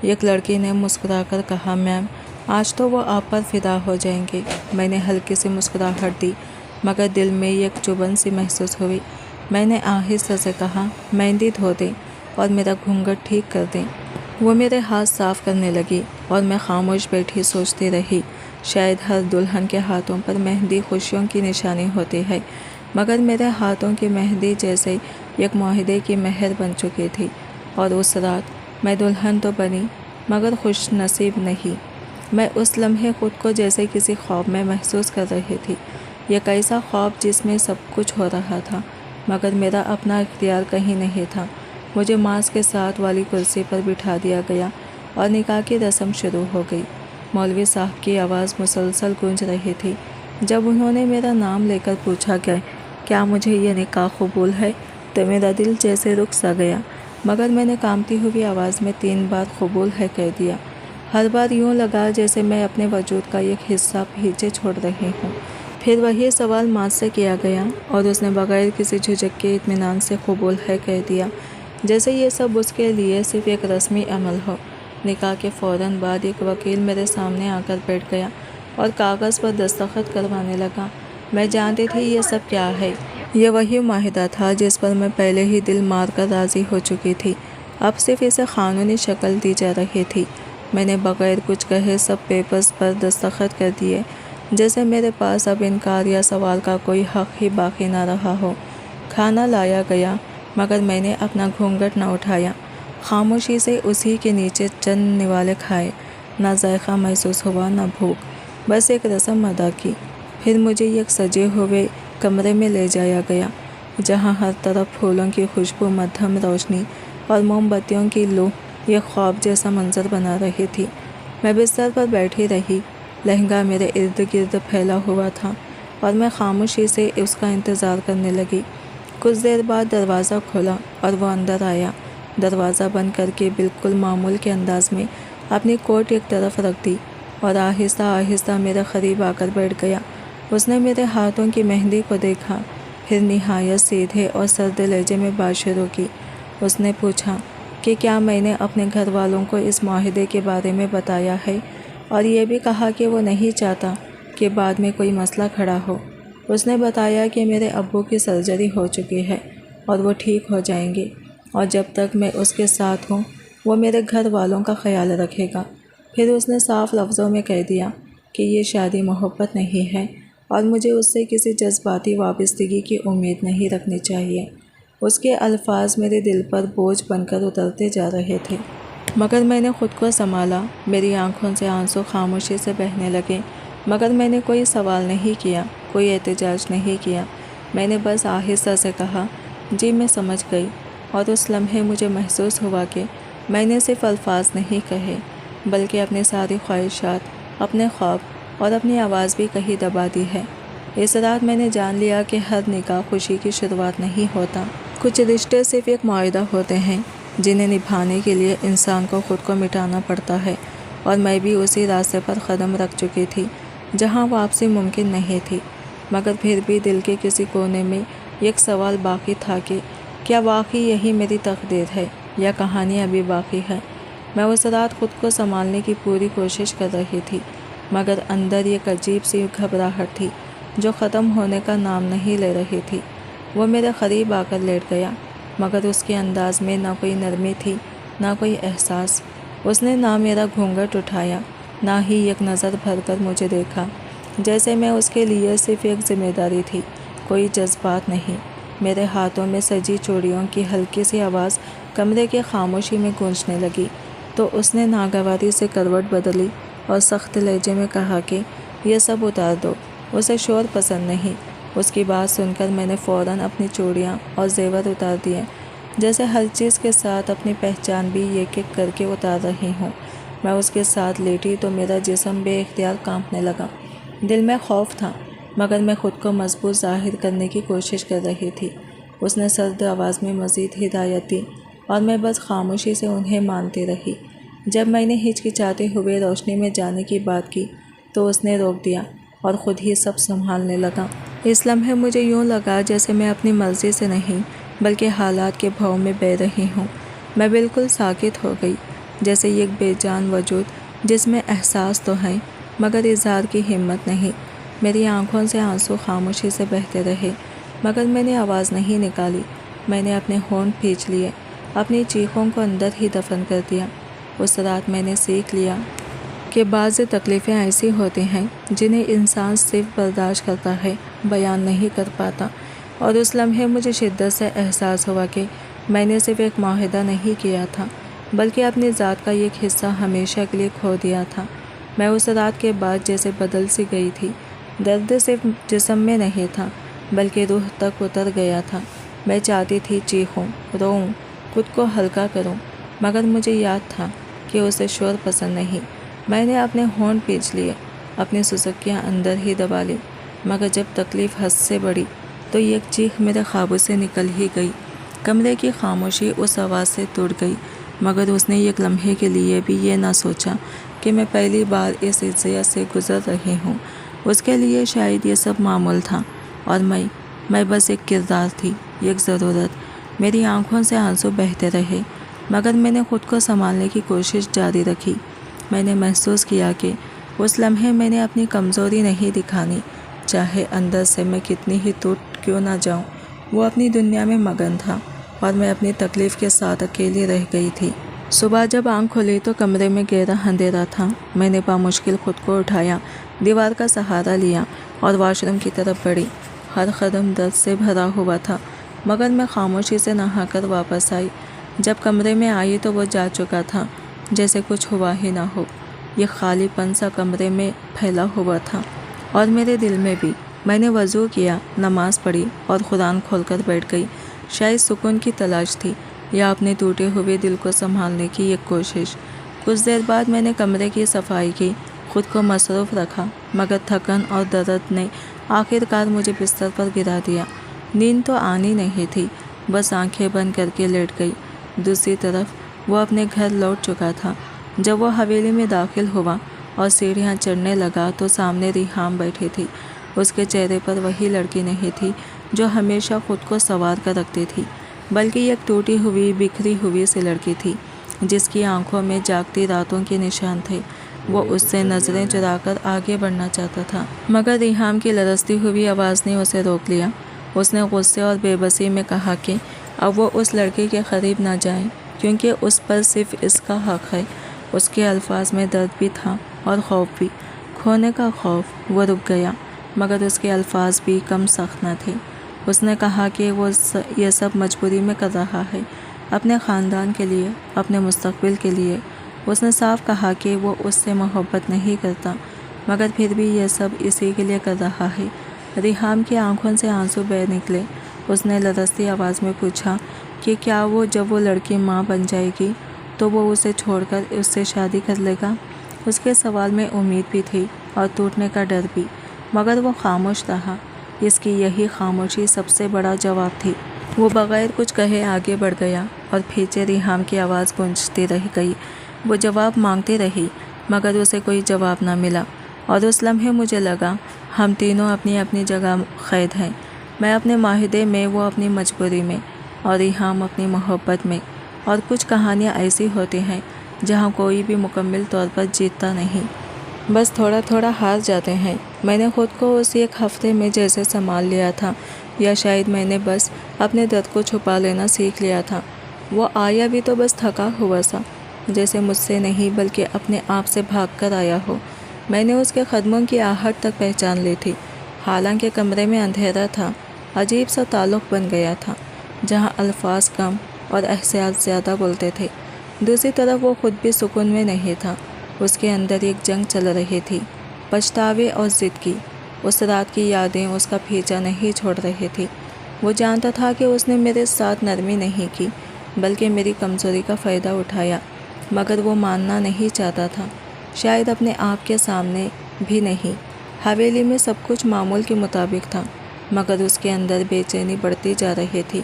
ایک لڑکی نے مسکرا کر کہا، میم آج تو وہ آپ پر فدا ہو جائیں گے۔ میں نے ہلکی سی مسکراہٹ دی، مگر دل میں ایک چبھن سی محسوس ہوئی۔ میں نے آہستہ سے کہا، مہندی دھو دیں اور میرا گھونگھٹ ٹھیک کر دیں۔ وہ میرے ہاتھ صاف کرنے لگی اور میں خاموش بیٹھی سوچتی رہی۔ شاید ہر دلہن کے ہاتھوں پر مہندی خوشیوں کی نشانی ہوتی ہے، مگر میرے ہاتھوں کی مہندی جیسے ایک معاہدے کی مہر بن چکی تھی۔ اور اس رات میں دلہن تو بنی مگر خوش نصیب نہیں۔ میں اس لمحے خود کو جیسے کسی خواب میں محسوس کر رہی تھی، ایک ایسا خواب جس میں سب کچھ ہو رہا تھا مگر میرا اپنا اختیار کہیں نہیں تھا۔ مجھے ماس کے ساتھ والی کرسی پر بٹھا دیا گیا اور نکاح کی رسم شروع ہو گئی۔ مولوی صاحب کی آواز مسلسل گونج رہی تھی۔ جب انہوں نے میرا نام لے کر پوچھا کہ کیا مجھے یہ نکاح قبول ہے تو میرا دل جیسے رک سا گیا، مگر میں نے کانپتی ہوئی آواز میں 3 بار قبول ہے کہہ دیا۔ ہر بار یوں لگا جیسے میں اپنے وجود کا ایک حصہ پیچھے چھوڑ رہی ہوں۔ پھر وہی سوال ماں سے کیا گیا اور اس نے بغیر کسی جھجک کے اطمینان سے قبول ہے کہہ دیا، جیسے یہ سب اس کے لیے صرف ایک رسمی عمل ہو۔ نکاح کے فوراً بعد ایک وکیل میرے سامنے آ کر بیٹھ گیا اور کاغذ پر دستخط کروانے لگا۔ میں جانتی تھی یہ سب کیا ہے۔ یہ وہی معاہدہ تھا جس پر میں پہلے ہی دل مار کر راضی ہو چکی تھی، اب صرف اسے قانونی شکل دی جا رہی تھی۔ میں نے بغیر کچھ کہے سب پیپرز پر دستخط کر دیے، جیسے میرے پاس اب انکار یا سوال کا کوئی حق ہی باقی نہ رہا ہو۔ کھانا لایا گیا مگر میں نے اپنا گھونگھٹ نہ اٹھایا، خاموشی سے اسی کے نیچے چند نوالے کھائے۔ نہ ذائقہ محسوس ہوا نہ بھوک، بس ایک رسم ادا کی۔ پھر مجھے ایک سجے ہوئے کمرے میں لے جایا گیا جہاں ہر طرف پھولوں کی خوشبو، مدھم روشنی اور موم بتیوں کی لو ایک خواب جیسا منظر بنا رہی تھی۔ میں بستر پر بیٹھی رہی، لہنگا میرے ارد گرد پھیلا ہوا تھا اور میں خاموشی سے اس کا انتظار کرنے لگی۔ کچھ دیر بعد دروازہ کھلا اور وہ اندر آیا۔ دروازہ بند کر کے بالکل معمول کے انداز میں اپنی کوٹ ایک طرف رکھ دی اور آہستہ آہستہ میرے قریب آ کر بیٹھ گیا۔ اس نے میرے ہاتھوں کی مہندی کو دیکھا، پھر نہایت سیدھے اور سرد لہجے میں بات شروع کی۔ اس نے پوچھا کہ کیا میں نے اپنے گھر والوں کو اس معاہدے کے بارے میں بتایا ہے، اور یہ بھی کہا کہ وہ نہیں چاہتا کہ بعد میں کوئی مسئلہ کھڑا ہو۔ اس نے بتایا کہ میرے ابو کی سرجری ہو چکی ہے اور وہ ٹھیک ہو جائیں گے، اور جب تک میں اس کے ساتھ ہوں وہ میرے گھر والوں کا خیال رکھے گا۔ پھر اس نے صاف لفظوں میں کہہ دیا کہ یہ شادی محبت نہیں ہے اور مجھے اس سے کسی جذباتی وابستگی کی امید نہیں رکھنی چاہیے۔ اس کے الفاظ میرے دل پر بوجھ بن کر اترتے جا رہے تھے، مگر میں نے خود کو سنبھالا۔ میری آنکھوں سے آنسو خاموشی سے بہنے لگے، مگر میں نے کوئی سوال نہیں کیا، کوئی احتجاج نہیں کیا۔ میں نے بس آہستہ سے کہا، جی میں سمجھ گئی۔ اور اس لمحے مجھے محسوس ہوا کہ میں نے صرف الفاظ نہیں کہے بلکہ اپنی ساری خواہشات، اپنے خواب اور اپنی آواز بھی کہیں دبا دی ہے۔ اس رات میں نے جان لیا کہ ہر نکاح خوشی کی شروعات نہیں ہوتا۔ کچھ رشتے صرف ایک معاہدہ ہوتے ہیں جنہیں نبھانے کے لیے انسان کو خود کو مٹانا پڑتا ہے، اور میں بھی اسی راستے پر قدم رکھ چکی تھی جہاں واپسی ممکن نہیں تھی۔ مگر پھر بھی دل کے کسی کونے میں ایک سوال باقی تھا کہ کیا واقعی یہی میری تقدیر ہے یا کہانی ابھی باقی ہے۔ میں اس رات خود کو سنبھالنے کی پوری کوشش کر رہی تھی، مگر اندر ایک عجیب سی گھبراہٹ تھی جو ختم ہونے کا نام نہیں لے رہی تھی۔ وہ میرے قریب آ کر لیٹ گیا، مگر اس کے انداز میں نہ کوئی نرمی تھی نہ کوئی احساس۔ اس نے نہ میرا گھونگھٹ اٹھایا نہ ہی ایک نظر بھر کر مجھے دیکھا، جیسے میں اس کے لیے صرف ایک ذمہ داری تھی، کوئی جذبات نہیں۔ میرے ہاتھوں میں سجی چوڑیوں کی ہلکی سی آواز کمرے کی خاموشی میں گونجنے لگی۔ تو اس نے ناگواری سے کروٹ بدلی اور سخت لہجے میں کہا کہ یہ سب اتار دو، اسے شور پسند نہیں۔ اس کی بات سن کر میں نے فوراً اپنی چوڑیاں اور زیور اتار دیے، جیسے ہر چیز کے ساتھ اپنی پہچان بھی ایک ایک کر کے اتار رہی ہوں۔ میں اس کے ساتھ لیٹی تو میرا جسم بے اختیار کانپنے لگا۔ دل میں خوف تھا، مگر میں خود کو مضبوط ظاہر کرنے کی کوشش کر رہی تھی۔ اس نے سرد آواز میں مزید ہدایت دی اور میں بس خاموشی سے انہیں مانتی رہی۔ جب میں نے ہچکچاتے ہوئے روشنی میں جانے کی بات کی تو اس نے روک دیا اور خود ہی سب سنبھالنے لگا۔ اس لمحے مجھے یوں لگا جیسے میں اپنی مرضی سے نہیں بلکہ حالات کے بھاؤ میں بہہ رہی ہوں۔ میں بالکل ساکت ہو گئی، جیسے ایک بے جان وجود جس میں احساس تو ہے مگر اظہار کی ہمت نہیں۔ میری آنکھوں سے آنسو خاموشی سے بہتے رہے، مگر میں نے آواز نہیں نکالی۔ میں نے اپنے ہونٹ کھینچ لیے، اپنی چیخوں کو اندر ہی دفن کر دیا۔ اس رات میں نے سیکھ لیا کہ بعض تکلیفیں ایسی ہوتی ہیں جنہیں انسان صرف برداشت کرتا ہے، بیان نہیں کر پاتا۔ اور اس لمحے مجھے شدت سے احساس ہوا کہ میں نے صرف ایک معاہدہ نہیں کیا تھا بلکہ اپنی ذات کا ایک حصہ ہمیشہ کے لیے کھو دیا تھا۔ میں اس رات کے بعد جیسے بدل سی گئی تھی۔ درد صرف جسم میں نہیں تھا بلکہ روح تک اتر گیا تھا۔ میں چاہتی تھی چیخوں، روؤں، خود کو ہلکا کروں، مگر مجھے یاد تھا کہ اسے شور پسند نہیں۔ میں نے اپنے ہونٹ پیچ لیے، اپنی سسکیاں اندر ہی دبا لی، مگر جب تکلیف حد سے بڑھی تو ایک چیخ میرے قابو سے نکل ہی گئی۔ کمرے کی خاموشی اس آواز سے ٹوٹ گئی، مگر اس نے ایک لمحے کے لیے بھی یہ نہ سوچا کہ میں پہلی بار اس اذیت سے گزر رہی ہوں۔ اس کے لیے شاید یہ سب معمول تھا اور میں بس ایک کردار تھی، ایک ضرورت۔ میری آنکھوں سے آنسو بہتے رہے، مگر میں نے خود کو سنبھالنے کی کوشش جاری رکھی۔ میں نے محسوس کیا کہ اس لمحے میں نے اپنی کمزوری نہیں دکھانی، چاہے اندر سے میں کتنی ہی ٹوٹ کیوں نہ جاؤں۔ وہ اپنی دنیا میں مگن تھا اور میں اپنی تکلیف کے ساتھ اکیلی رہ گئی تھی۔ صبح جب آنکھ کھلی تو کمرے میں گہرا اندھیرا تھا۔ میں نے بامشکل خود کو اٹھایا، دیوار کا سہارا لیا اور واش روم کی طرف بڑھی۔ ہر قدم درد سے بھرا ہوا تھا، مگر میں خاموشی سے نہا کر واپس آئی۔ جب کمرے میں آئی تو وہ جا چکا تھا، جیسے کچھ ہوا ہی نہ ہو۔ یہ خالی پن سا کمرے میں پھیلا ہوا تھا اور میرے دل میں بھی۔ میں نے وضو کیا، نماز پڑھی اور قرآن کھول کر بیٹھ گئی۔ شاید سکون کی تلاش تھی یا اپنے ٹوٹے ہوئے دل کو سنبھالنے کی ایک کوشش۔ کچھ دیر بعد میں نے کمرے کی صفائی کی، خود کو مصروف رکھا، مگر تھکن اور درد نے آخر کار مجھے بستر پر گرا دیا۔ نیند تو آنی نہیں تھی، بس آنکھیں بند کر کے لیٹ گئی۔ دوسری طرف وہ اپنے گھر لوٹ چکا تھا۔ جب وہ حویلی میں داخل ہوا اور سیڑھیاں چڑھنے لگا تو سامنے ریحام بیٹھی تھی۔ اس کے چہرے پر وہی لڑکی نہیں تھی جو ہمیشہ خود کو سنوار کر رکھتی تھی، بلکہ ایک ٹوٹی ہوئی، بکھری ہوئی سی لڑکی تھی جس کی آنکھوں میں جاگتی راتوں کے نشان تھے۔ وہ اس سے نظریں چرا کر آگے بڑھنا چاہتا تھا، مگر ریحام کی لرزتی ہوئی آواز نے اسے روک لیا۔ اس نے غصے اور بے بسی میں کہا کہ اب وہ اس لڑکی کے قریب نہ جائیں کیونکہ اس پر صرف اس کا حق ہے۔ اس کے الفاظ میں درد بھی تھا اور خوف بھی، کھونے کا خوف۔ وہ رک گیا، مگر اس کے الفاظ بھی کم سخت نہ تھے۔ اس نے کہا کہ وہ یہ سب مجبوری میں کر رہا ہے، اپنے خاندان کے لیے، اپنے مستقبل کے لیے۔ اس نے صاف کہا کہ وہ اس سے محبت نہیں کرتا، مگر پھر بھی یہ سب اسی کے لیے کر رہا ہے۔ ریحام کی آنکھوں سے آنسو بہہ نکلے۔ اس نے لرزتی آواز میں پوچھا کہ کیا وہ جب وہ لڑکی ماں بن جائے گی تو وہ اسے چھوڑ کر اس سے شادی کر لے گا؟ اس کے سوال میں امید بھی تھی اور ٹوٹنے کا ڈر بھی، مگر وہ خاموش رہا۔ اس کی یہی خاموشی سب سے بڑا جواب تھی۔ وہ بغیر کچھ کہے آگے بڑھ گیا اور پیچھے ریحام کی آواز گونجتی رہ گئی۔ وہ جواب مانگتی رہی، مگر اسے کوئی جواب نہ ملا، اور اس لمحے مجھے لگا ہم تینوں اپنی اپنی جگہ قید ہیں۔ میں اپنے معاہدے میں، وہ اپنی مجبوری میں، اور ریحام اپنی محبت میں۔ اور کچھ کہانیاں ایسی ہوتی ہیں جہاں کوئی بھی مکمل طور پر جیتتا نہیں، بس تھوڑا تھوڑا ہار جاتے ہیں۔ میں نے خود کو اس ایک ہفتے میں جیسے سنبھال لیا تھا، یا شاید میں نے بس اپنے درد کو چھپا لینا سیکھ لیا تھا۔ وہ آیا بھی تو بس تھکا ہوا سا، جیسے مجھ سے نہیں بلکہ اپنے آپ سے بھاگ کر آیا ہو۔ میں نے اس کے قدموں کی آہٹ تک پہچان لی تھی، حالانکہ کمرے میں اندھیرا تھا۔ عجیب سا تعلق بن گیا تھا، جہاں الفاظ کم اور احساس زیادہ بولتے تھے۔ دوسری طرف وہ خود بھی سکون میں نہیں تھا۔ اس کے اندر ایک جنگ چل رہی تھی، پچھتاوے اور ضد کی۔ اس رات کی یادیں اس کا پیچھا نہیں چھوڑ رہی تھی۔ وہ جانتا تھا کہ اس نے میرے ساتھ نرمی نہیں کی بلکہ میری کمزوری کا فائدہ اٹھایا، مگر وہ ماننا نہیں چاہتا تھا، شاید اپنے آپ کے سامنے بھی نہیں۔ حویلی میں سب کچھ معمول کے مطابق تھا، مگر اس کے اندر بے چینی بڑھتی جا رہی تھی۔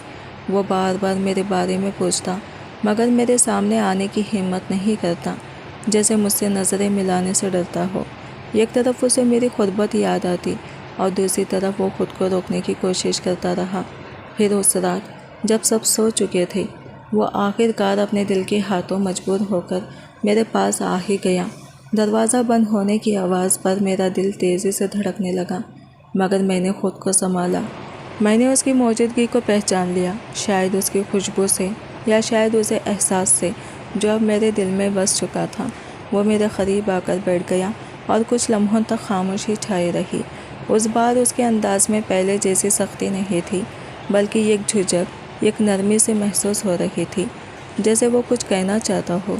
وہ بار بار میرے بارے میں پوچھتا، مگر میرے سامنے آنے کی ہمت نہیں کرتا، جیسے مجھ سے نظریں ملانے سے ڈرتا ہو۔ ایک طرف اسے میری غربت یاد آتی اور دوسری طرف وہ خود کو روکنے کی کوشش کرتا رہا۔ پھر اس رات جب سب سو چکے تھے، وہ آخر کار اپنے دل کے ہاتھوں مجبور ہو کر میرے پاس آ ہی گیا۔ دروازہ بند ہونے کی آواز پر میرا دل تیزی سے دھڑکنے لگا، مگر میں نے خود کو سنبھالا۔ میں نے اس کی موجودگی کو پہچان لیا، شاید اس کی خوشبو سے یا شاید اسے احساس سے جو اب میرے دل میں بس چکا تھا۔ وہ میرے قریب آ کر بیٹھ گیا اور کچھ لمحوں تک خاموشی چھائی رہی۔ اس بار اس کے انداز میں پہلے جیسی سختی نہیں تھی، بلکہ ایک جھجک، ایک نرمی سے محسوس ہو رہی تھی، جیسے وہ کچھ کہنا چاہتا ہو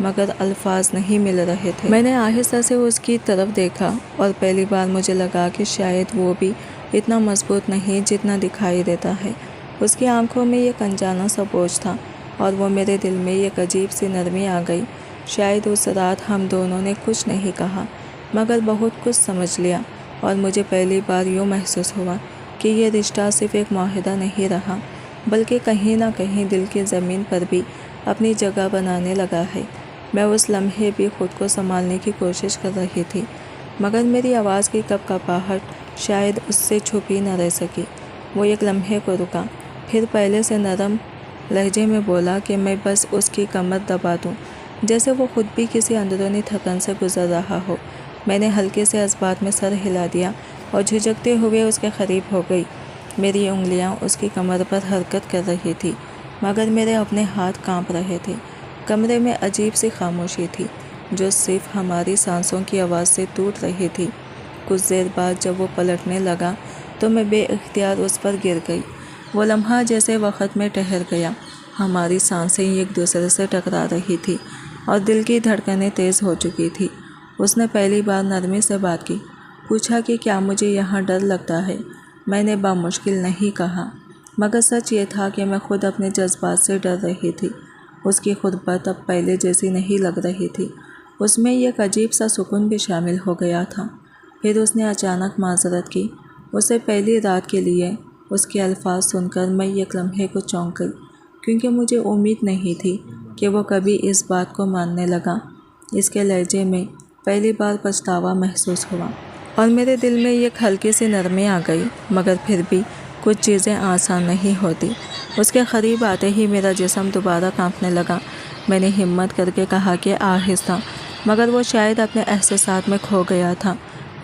مگر الفاظ نہیں مل رہے تھے۔ میں نے آہستہ سے اس کی طرف دیکھا اور پہلی بار مجھے لگا کہ شاید وہ بھی اتنا مضبوط نہیں جتنا دکھائی دیتا ہے۔ اس کی آنکھوں میں ایک انجانا سا بوجھ تھا اور وہ میرے دل میں ایک عجیب سی نرمی آ گئی۔ شاید اس رات ہم دونوں نے کچھ نہیں کہا مگر بہت کچھ سمجھ لیا، اور مجھے پہلی بار یوں محسوس ہوا کہ یہ رشتہ صرف ایک معاہدہ نہیں رہا بلکہ کہیں نہ کہیں دل کی زمین پر بھی اپنی جگہ بنانے لگا ہے۔ میں اس لمحے بھی خود کو سنبھالنے کی کوشش کر رہی تھی، مگر میری آواز کی کپکپاہٹ شاید اس سے چھپی نہ رہ سکی۔ وہ ایک لمحے کو رکا، پھر پہلے سے نرم لہجے میں بولا کہ میں بس اس کی کمر دبا دوں، جیسے وہ خود بھی کسی اندرونی تھکن سے گزر رہا ہو۔ میں نے ہلکے سے اس بات میں سر ہلا دیا اور جھجکتے ہوئے اس کے قریب ہو گئی۔ میری انگلیاں اس کی کمر پر حرکت کر رہی تھی، مگر میرے اپنے ہاتھ کانپ رہے تھے۔ کمرے میں عجیب سی خاموشی تھی جو صرف ہماری سانسوں کی آواز سے ٹوٹ رہی تھی۔ کچھ دیر بعد جب وہ پلٹنے لگا تو میں بے اختیار اس پر گر گئی۔ وہ لمحہ جیسے وقت میں ٹھہر گیا، ہماری سانسیں ایک دوسرے سے ٹکرا رہی تھی اور دل کی دھڑکنیں تیز ہو چکی تھی۔ اس نے پہلی بار نرمی سے بات کی، پوچھا کہ کیا مجھے یہاں ڈر لگتا ہے۔ میں نے بامشکل نہیں کہا، مگر سچ یہ تھا کہ میں خود اپنے جذبات سے ڈر رہی تھی۔ اس کی غربت اب پہلے جیسی نہیں لگ رہی تھی، اس میں ایک عجیب سا سکون بھی شامل ہو گیا تھا۔ پھر اس نے اچانک معذرت کی۔ اسے پہلی رات کے لیے اس کے الفاظ سن کر میں ایک لمحے کو چونک گئی، کیونکہ مجھے امید نہیں تھی کہ وہ کبھی اس بات کو ماننے لگا۔ اس کے لہجے میں پہلی بار پچھتاوا محسوس ہوا اور میرے دل میں ایک ہلکی سی نرمی آ گئی، مگر پھر بھی کچھ چیزیں آسان نہیں ہوتی۔ اس کے قریب آتے ہی میرا جسم دوبارہ کانپنے لگا۔ میں نے ہمت کر کے کہا کہ آہستہ، مگر وہ شاید اپنے احساسات میں کھو گیا تھا۔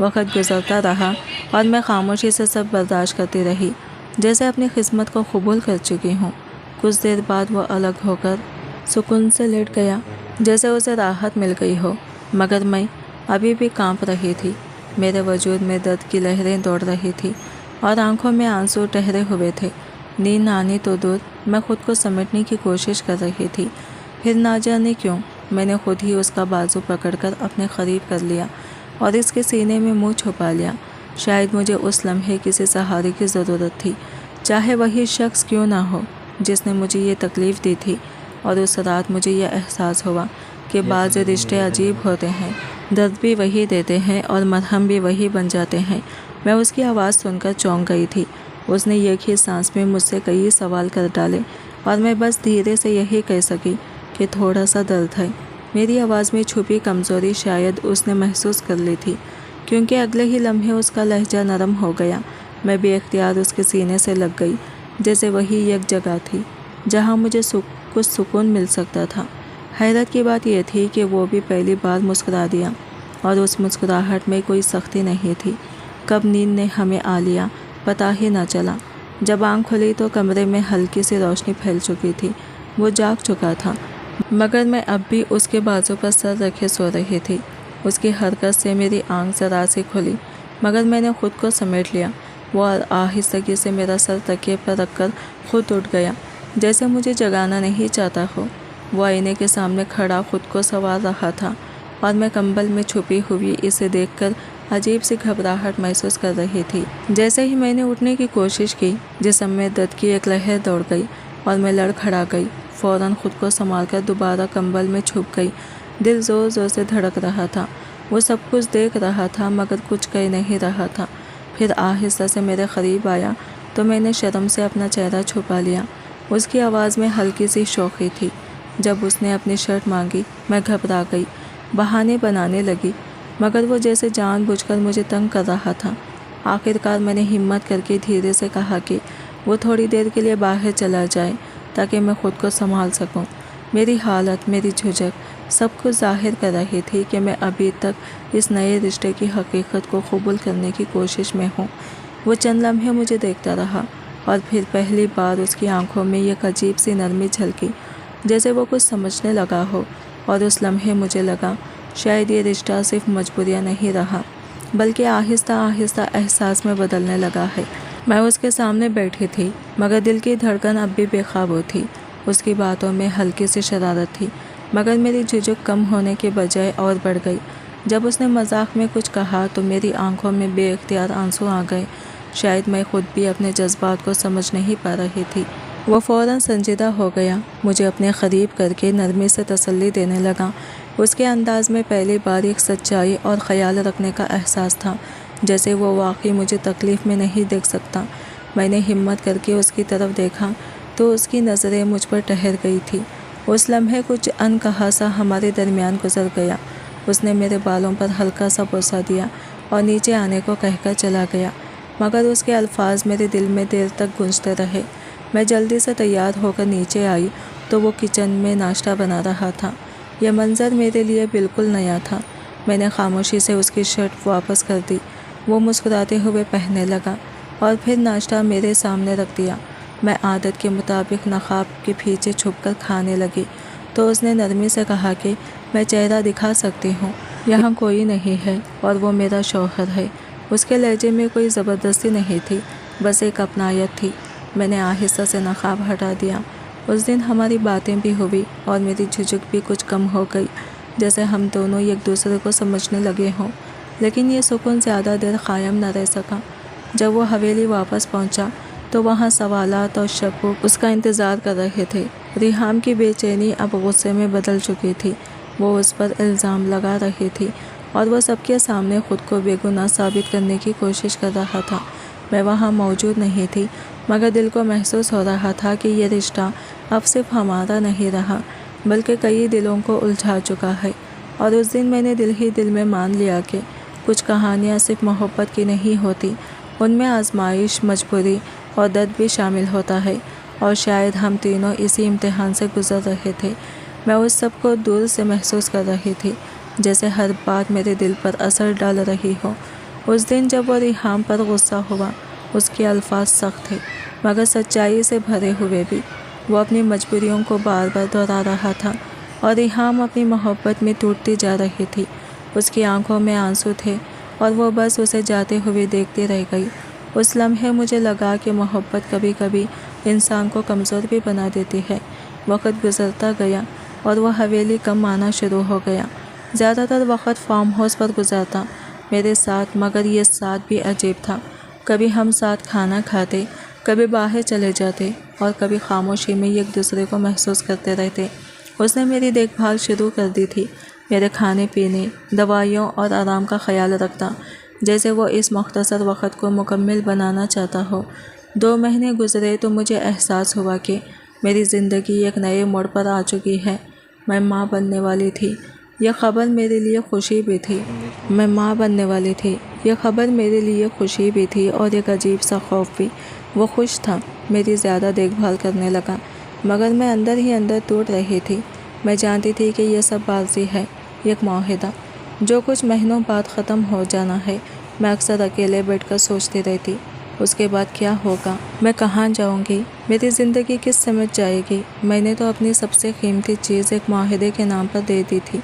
وقت گزرتا رہا اور میں خاموشی سے سب برداشت کرتی رہی، جیسے اپنی قسمت کو قبول کر چکی ہوں۔ کچھ دیر بعد وہ الگ ہو کر سکون سے لیٹ گیا، جیسے اسے راحت مل گئی ہو، مگر میں ابھی بھی کانپ رہی تھی۔ میرے وجود میں درد کی لہریں دوڑ رہی تھی اور آنکھوں میں آنسو ٹھہرے ہوئے تھے۔ نیند آنی تو دور، میں خود کو سمیٹنے کی کوشش کر رہی تھی۔ پھر نہ جانے کیوں میں نے خود ہی اس کا بازو پکڑ کر اپنے قریب کر لیا اور اس کے سینے میں منہ چھپا لیا۔ شاید مجھے اس لمحے کسی سہارے کی ضرورت تھی، چاہے وہی شخص کیوں نہ ہو جس نے مجھے یہ تکلیف دی تھی۔ اور اس رات مجھے یہ احساس ہوا کہ بعض رشتے عجیب ہوتے ہیں، درد بھی وہی دیتے ہیں اور مرہم بھی وہی بن جاتے ہیں۔ میں اس کی آواز سن کر چونک گئی تھی۔ اس نے ایک ہی سانس میں مجھ سے کئی سوال کر ڈالے اور میں بس دھیرے سے یہی کہہ سکی کہ تھوڑا سا درد ہے۔ میری آواز میں چھپی کمزوری شاید اس نے محسوس کر لی تھی، کیونکہ اگلے ہی لمحے اس کا لہجہ نرم ہو گیا۔ میں بے اختیار اس کے سینے سے لگ گئی، جیسے وہی ایک جگہ تھی جہاں مجھے کچھ سکون مل سکتا تھا۔ حیرت کی بات یہ تھی کہ وہ بھی پہلی بار مسکرا دیا، اور اس مسکراہٹ میں کوئی سختی نہیں تھی۔ کب نیند نے ہمیں آ لیا پتہ ہی نہ چلا۔ جب آنکھ کھلی تو کمرے میں ہلکی سی روشنی پھیل چکی تھی۔ وہ جاگ چکا تھا، مگر میں اب بھی اس کے بازو پر سر رکھے سو رہی تھی۔ اس کی حرکت سے میری آنکھ ذرا سی کھلی، مگر میں نے خود کو سمیٹ لیا۔ وہ آہستگی سے میرا سر تکیے پر رکھ کر خود اٹھ گیا، جیسے مجھے جگانا نہیں چاہتا ہو۔ وہ آئینے کے سامنے کھڑا خود کو سنوار رہا تھا اور میں کمبل میں چھپی ہوئی اسے دیکھ کر عجیب سی گھبراہٹ محسوس کر رہی تھی۔ جیسے ہی میں نے اٹھنے کی کوشش کی، جسم میں درد کی ایک لہر دوڑ گئی اور میں لڑکھڑا گئی۔ فوراً خود کو سنبھال کر دوبارہ کمبل میں چھپ گئی۔ دل زور زور سے دھڑک رہا تھا۔ وہ سب کچھ دیکھ رہا تھا مگر کچھ کہہ نہیں رہا تھا۔ پھر آہستہ سے میرے قریب آیا تو میں نے شرم سے اپنا چہرہ چھپا لیا۔ اس کی آواز میں ہلکی سی شوخی تھی۔ جب اس نے اپنی شرٹ مانگی، میں گھبرا گئی، بہانے بنانے لگی، مگر وہ جیسے جان بوجھ کر مجھے تنگ کر رہا تھا۔ آخرکار میں نے ہمت کر کے دھیرے سے کہا کہ وہ تھوڑی دیر کے لیے باہر چلا جائے تاکہ میں خود کو سنبھال سکوں۔ میری حالت، میری جھجک سب کچھ ظاہر کر رہی تھی کہ میں ابھی تک اس نئے رشتے کی حقیقت کو قبول کرنے کی کوشش میں ہوں۔ وہ چند لمحے مجھے دیکھتا رہا اور پھر پہلی بار اس کی آنکھوں میں ایک عجیب سی نرمی جھلکی، جیسے وہ کچھ سمجھنے لگا ہو۔ اور اس لمحے مجھے لگا شاید یہ رشتہ صرف مجبوریاں نہیں رہا بلکہ آہستہ آہستہ احساس میں بدلنے لگا ہے۔ میں اس کے سامنے بیٹھی تھی مگر دل کی دھڑکن اب بھی بے قابو تھی۔ اس کی باتوں میں ہلکی سی شرارت تھی مگر میری جھجک کم ہونے کے بجائے اور بڑھ گئی۔ جب اس نے مذاق میں کچھ کہا تو میری آنکھوں میں بے اختیار آنسو آ گئے۔ شاید میں خود بھی اپنے جذبات کو سمجھ نہیں پا رہی تھی۔ وہ فوراً سنجیدہ ہو گیا، مجھے اپنے قریب کر کے نرمی سے تسلی دینے لگا۔ اس کے انداز میں پہلی بار ایک سچائی اور خیال رکھنے کا احساس تھا، جیسے وہ واقعی مجھے تکلیف میں نہیں دیکھ سکتا۔ میں نے ہمت کر کے اس کی طرف دیکھا تو اس کی نظریں مجھ پر ٹھہر گئی تھی۔ اس لمحے کچھ انکہا سا ہمارے درمیان گزر گیا۔ اس نے میرے بالوں پر ہلکا سا بوسہ دیا اور نیچے آنے کو کہہ کر چلا گیا، مگر اس کے الفاظ میرے دل میں دیر تک گونجتے رہے۔ میں جلدی سے تیار ہو کر نیچے آئی تو وہ کچن میں ناشتہ بنا رہا تھا۔ یہ منظر میرے لیے بالکل نیا تھا۔ میں نے خاموشی سے اس کی شرٹ واپس کر دی۔ وہ مسکراتے ہوئے پہننے لگا اور پھر ناشتہ میرے سامنے رکھ دیا۔ میں عادت کے مطابق نقاب کے پیچھے چھپ کر کھانے لگی تو اس نے نرمی سے کہا کہ میں چہرہ دکھا سکتی ہوں، یہاں کوئی نہیں ہے اور وہ میرا شوہر ہے۔ اس کے لہجے میں کوئی زبردستی نہیں تھی، بس ایک اپنائیت تھی۔ میں نے آہستہ سے نقاب ہٹا دیا۔ اس دن ہماری باتیں بھی ہوئی اور میری جھجک بھی کچھ کم ہو گئی، جیسے ہم دونوں ایک دوسرے کو سمجھنے لگے ہوں۔ لیکن یہ سکون زیادہ دیر قائم نہ رہ سکا۔ جب وہ حویلی واپس پہنچا تو وہاں سوالات اور شکوک اس کا انتظار کر رہے تھے۔ ریحام کی بے چینی اب غصے میں بدل چکی تھی۔ وہ اس پر الزام لگا رہی تھی اور وہ سب کے سامنے خود کو بے گناہ ثابت کرنے کی کوشش کر رہا تھا۔ میں وہاں موجود نہیں تھی مگر دل کو محسوس ہو رہا تھا کہ یہ رشتہ اب صرف ہمارا نہیں رہا بلکہ کئی دلوں کو الجھا چکا ہے۔ اور اس دن میں نے دل ہی دل میں مان لیا کہ کچھ کہانیاں صرف محبت کی نہیں ہوتی، ان میں آزمائش، مجبوری اور درد بھی شامل ہوتا ہے، اور شاید ہم تینوں اسی امتحان سے گزر رہے تھے۔ میں اس سب کو دور سے محسوس کر رہی تھی، جیسے ہر بات میرے دل پر اثر ڈال رہی ہو۔ اس دن جب وہ ریحام پر غصہ ہوا، اس کے الفاظ سخت تھے مگر سچائی سے بھرے ہوئے بھی۔ وہ اپنی مجبوریوں کو بار بار دہرا رہا تھا اور ریحام اپنی محبت میں ٹوٹتی جا رہی تھی۔ اس کی آنکھوں میں آنسو تھے اور وہ بس اسے جاتے ہوئے دیکھتی رہ گئی۔ اس لمحے مجھے لگا کہ محبت کبھی کبھی انسان کو کمزور بھی بنا دیتی ہے۔ وقت گزرتا گیا اور وہ حویلی کم آنا شروع ہو گیا۔ زیادہ تر وقت فارم ہاؤس پر گزرتا میرے ساتھ، مگر یہ ساتھ بھی عجیب تھا۔ کبھی ہم ساتھ کھانا کھاتے، کبھی باہر چلے جاتے اور کبھی خاموشی میں ایک دوسرے کو محسوس کرتے رہتے۔ اس نے میری دیکھ بھال شروع کر دی تھی، میرے کھانے پینے، دوائیوں اور آرام کا خیال رکھتا، جیسے وہ اس مختصر وقت کو مکمل بنانا چاہتا ہو۔ 2 مہینے گزرے تو مجھے احساس ہوا کہ میری زندگی ایک نئے موڑ پر آ چکی ہے۔ میں ماں بننے والی تھی۔ یہ خبر میرے لیے خوشی بھی تھی۔ میں ماں بننے والی تھی۔ یہ خبر میرے لیے خوشی بھی تھی اور ایک عجیب سا خوف بھی۔ وہ خوش تھا، میری زیادہ دیکھ بھال کرنے لگا، مگر میں اندر ہی اندر ٹوٹ رہی تھی۔ میں جانتی تھی کہ یہ سب بازی ہے، ایک معاہدہ جو کچھ مہینوں بعد ختم ہو جانا ہے۔ میں اکثر اکیلے بیٹھ کر سوچتی رہتی، اس کے بعد کیا ہوگا؟ میں کہاں جاؤں گی؟ میری زندگی کس سمت جائے گی؟ میں نے تو اپنی سب سے قیمتی چیز ایک معاہدے کے نام پر دے دی تھی۔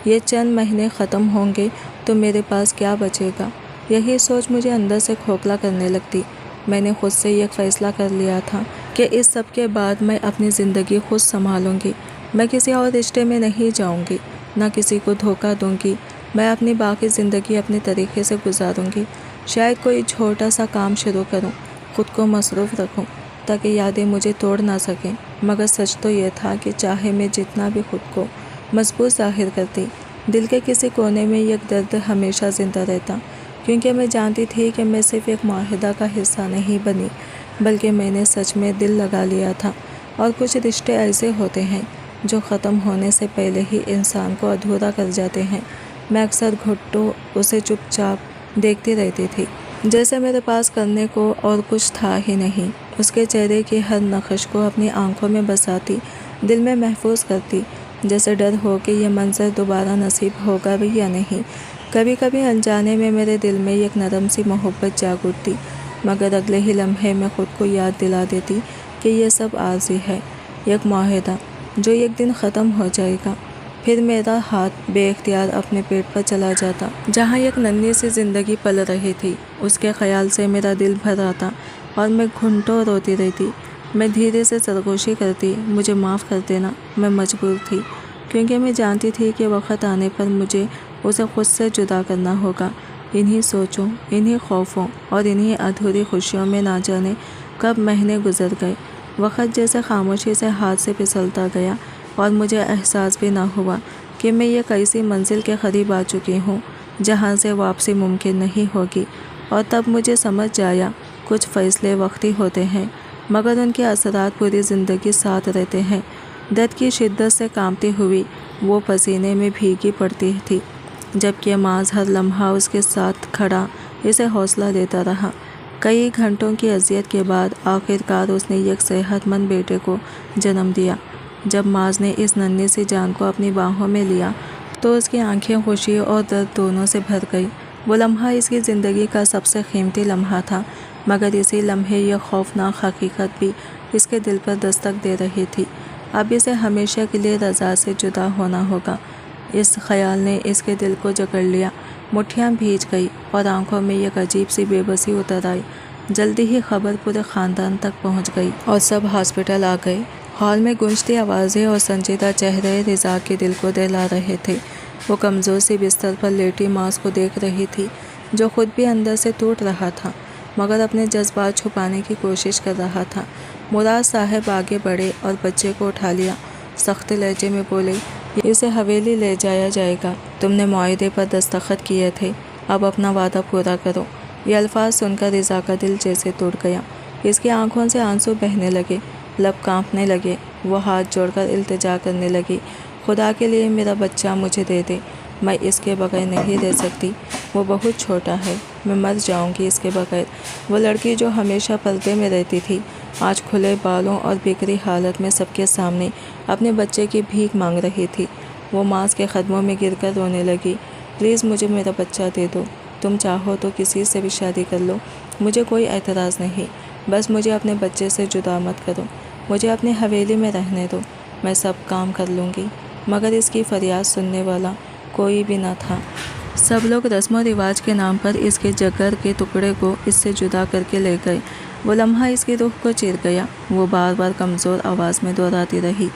یہ چند مہینے ختم ہوں گے تو میرے پاس کیا بچے گا؟ یہی سوچ مجھے اندر سے کھوکھلا کرنے لگتی۔ میں نے خود سے یہ فیصلہ کر لیا تھا کہ اس سب کے بعد میں اپنی زندگی خود سنبھالوں گی۔ میں کسی اور رشتے میں نہیں جاؤں گی، نہ کسی کو دھوکہ دوں گی۔ میں اپنی باقی زندگی اپنے طریقے سے گزاروں گی۔ شاید کوئی چھوٹا سا کام شروع کروں، خود کو مصروف رکھوں تاکہ یادیں مجھے توڑ نہ سکیں۔ مگر سچ تو یہ تھا کہ چاہے میں جتنا بھی خود کو مضبوط ظاہر کرتی، دل کے کسی کونے میں یک درد ہمیشہ زندہ رہتا، کیونکہ میں جانتی تھی کہ میں صرف ایک معاہدہ کا حصہ نہیں بنی، بلکہ میں نے سچ میں دل لگا لیا تھا۔ اور کچھ رشتے ایسے ہوتے ہیں جو ختم ہونے سے پہلے ہی انسان کو ادھورا کر جاتے ہیں۔ میں اکثر گھٹوں اسے چپ چاپ دیکھتی رہتی تھی، جیسے میرے پاس کرنے کو اور کچھ تھا ہی نہیں۔ اس کے چہرے کی ہر نقش کو اپنی آنکھوں میں بساتی، دل میں محفوظ کرتی، جیسے ڈر ہو کہ یہ منظر دوبارہ نصیب ہوگا بھی یا نہیں۔ کبھی کبھی انجانے میں میرے دل میں ایک نرم سی محبت جاگ اٹھتی، مگر اگلے ہی لمحے میں خود کو یاد دلا دیتی کہ یہ سب عارضی ہے، ایک معاہدہ جو ایک دن ختم ہو جائے گا۔ پھر میرا ہاتھ بے اختیار اپنے پیٹ پر چلا جاتا، جہاں ایک ننھی سی زندگی پل رہی تھی۔ اس کے خیال سے میرا دل بھر آتا اور میں گھنٹوں روتی رہتی۔ میں دھیرے سے سرگوشی کرتی، مجھے معاف کر دینا۔ میں مجبور تھی، کیونکہ میں جانتی تھی کہ وقت آنے پر مجھے اسے خود سے جدا کرنا ہوگا۔ انہی سوچوں، انہی خوفوں اور انہی ادھوری خوشیوں میں نہ جانے کب مہینے گزر گئے۔ وقت جیسے خاموشی سے ہاتھ سے پھسلتا گیا اور مجھے احساس بھی نہ ہوا کہ میں ایک ایسی منزل کے قریب آ چکی ہوں جہاں سے واپسی ممکن نہیں ہوگی۔ اور تب مجھے سمجھ آیا، کچھ فیصلے وقتی ہوتے ہیں، مگر ان کے اثرات پوری زندگی ساتھ رہتے ہیں۔ درد کی شدت سے کانپتی ہوئی وہ پسینے میں بھیگی پڑتی تھی، جبکہ ماذ ہر لمحہ اس کے ساتھ کھڑا اسے حوصلہ دیتا رہا۔ کئی گھنٹوں کی اذیت کے بعد آخرکار اس نے ایک صحت مند بیٹے کو جنم دیا۔ جب ماذ نے اس ننھی سی جان کو اپنی باہوں میں لیا تو اس کی آنکھیں خوشی اور درد دونوں سے بھر گئی۔ وہ لمحہ اس کی زندگی کا سب سے قیمتی لمحہ تھا، مگر اسی لمحے یہ خوفناک حقیقت بھی اس کے دل پر دستک دے رہی تھی، اب اسے ہمیشہ کے لیے رضا سے جدا ہونا ہوگا۔ اس خیال نے اس کے دل کو جکڑ لیا، مٹھیاں بھیج گئی اور آنکھوں میں ایک عجیب سی بے بسی اتر آئی۔ جلدی ہی خبر پورے خاندان تک پہنچ گئی اور سب ہاسپٹل آ گئے۔ ہال میں گونجتی آوازیں اور سنجیدہ چہرے رضا کے دل کو دہلا رہے تھے۔ وہ کمزور سی بستر پر لیٹی ماذ کو دیکھ رہی تھی، جو خود بھی اندر سے ٹوٹ رہا تھا، مگر اپنے جذبات چھپانے کی کوشش کر رہا تھا۔ مراد صاحب آگے بڑھے اور بچے کو اٹھا لیا، سخت لہجے میں بولے، اسے حویلی لے جایا جائے گا۔ تم نے معاہدے پر دستخط کیے تھے، اب اپنا وعدہ پورا کرو۔ یہ الفاظ سن کر رضا کا دل جیسے ٹوٹ گیا۔ اس کی آنکھوں سے آنسو بہنے لگے، لب کانپنے لگے۔ وہ ہاتھ جوڑ کر التجا کرنے لگی، خدا کے لیے میرا بچہ مجھے دے دے، میں اس کے بغیر نہیں رہ سکتی۔ وہ بہت چھوٹا ہے، میں مر جاؤں گی اس کے بغیر۔ وہ لڑکی جو ہمیشہ پردے میں رہتی تھی، آج کھلے بالوں اور بکھری حالت میں سب کے سامنے اپنے بچے کی بھیک مانگ رہی تھی۔ وہ ماذ کے قدموں میں گر کر رونے لگی، پلیز مجھے میرا بچہ دے دو، تم چاہو تو کسی سے بھی شادی کر لو، مجھے کوئی اعتراض نہیں، بس مجھے اپنے بچے سے جدا مت کرو، مجھے اپنی حویلی میں رہنے دو، میں سب کام کر لوں گی۔ مگر اس کی فریاد سننے والا کوئی بھی نہ تھا۔ سب لوگ رسم و رواج کے نام پر اس کے جگر کے ٹکڑے کو اس سے جدا کر کے لے گئے۔ وہ لمحہ اس کی روح کو چیر گیا۔ وہ بار بار کمزور آواز میں دہراتی رہی،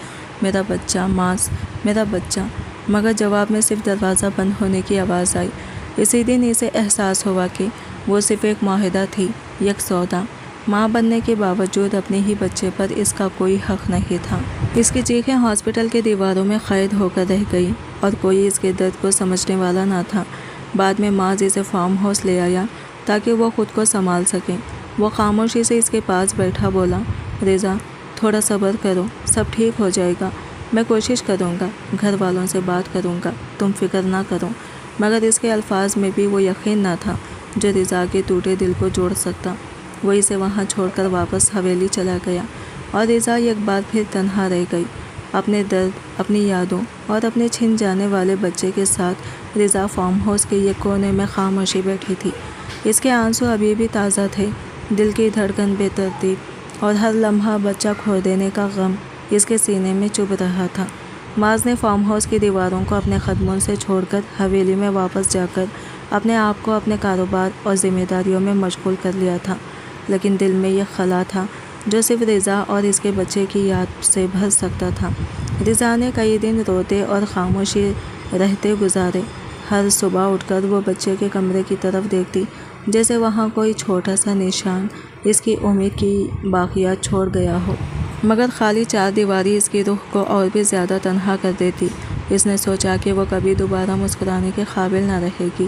میرا بچہ ماذ، میرا بچہ، مگر جواب میں صرف دروازہ بند ہونے کی آواز آئی۔ اسی دن اسے احساس ہوا کہ وہ صرف ایک معاہدہ تھی، ایک سودا۔ ماں بننے کے باوجود اپنے ہی بچے پر اس کا کوئی حق نہیں تھا۔ اس کی چیخیں ہاسپٹل کے دیواروں میں قید ہو کر رہ گئی اور کوئی اس کے درد کو سمجھنے والا نہ تھا۔ بعد میں ماذ اسے فارم ہاؤس لے آیا تاکہ وہ خود کو سنبھال سکے۔ وہ خاموشی سے اس کے پاس بیٹھا بولا، رضا تھوڑا صبر کرو، سب ٹھیک ہو جائے گا، میں کوشش کروں گا، گھر والوں سے بات کروں گا، تم فکر نہ کرو۔ مگر اس کے الفاظ میں بھی وہ یقین نہ تھا جو رضا کے ٹوٹے دل کو جوڑ سکتا۔ وہ اسے وہاں چھوڑ کر واپس حویلی چلا گیا اور رضا ایک بار پھر تنہا رہ گئی، اپنے درد، اپنی یادوں اور اپنے چھن جانے والے بچے کے ساتھ۔ رضا فارم ہاؤس کے ایک کونے میں خاموشی بیٹھی تھی۔ اس کے آنسو ابھی بھی تازہ تھے، دل کی دھڑکن بے ترتیب، اور ہر لمحہ بچہ کھو دینے کا غم اس کے سینے میں چبھ رہا تھا۔ ماذ نے فارم ہاؤس کی دیواروں کو اپنے قدموں سے چھوڑ کر حویلی میں واپس جا کر اپنے آپ کو اپنے کاروبار اور ذمہ داریوں میں مشغول کر لیا تھا، لیکن دل میں یہ خلا تھا جو صرف رضا اور اس کے بچے کی یاد سے بھر سکتا تھا۔ رضا نے کئی دن روتے اور خاموشی رہتے گزارے۔ ہر صبح اٹھ کر وہ بچے کے کمرے کی طرف دیکھتی، جیسے وہاں کوئی چھوٹا سا نشان اس کی امید کی باقیات چھوڑ گیا ہو، مگر خالی چار دیواری اس کی روح کو اور بھی زیادہ تنہا کر دیتی۔ اس نے سوچا کہ وہ کبھی دوبارہ مسکرانے کے قابل نہ رہے گی،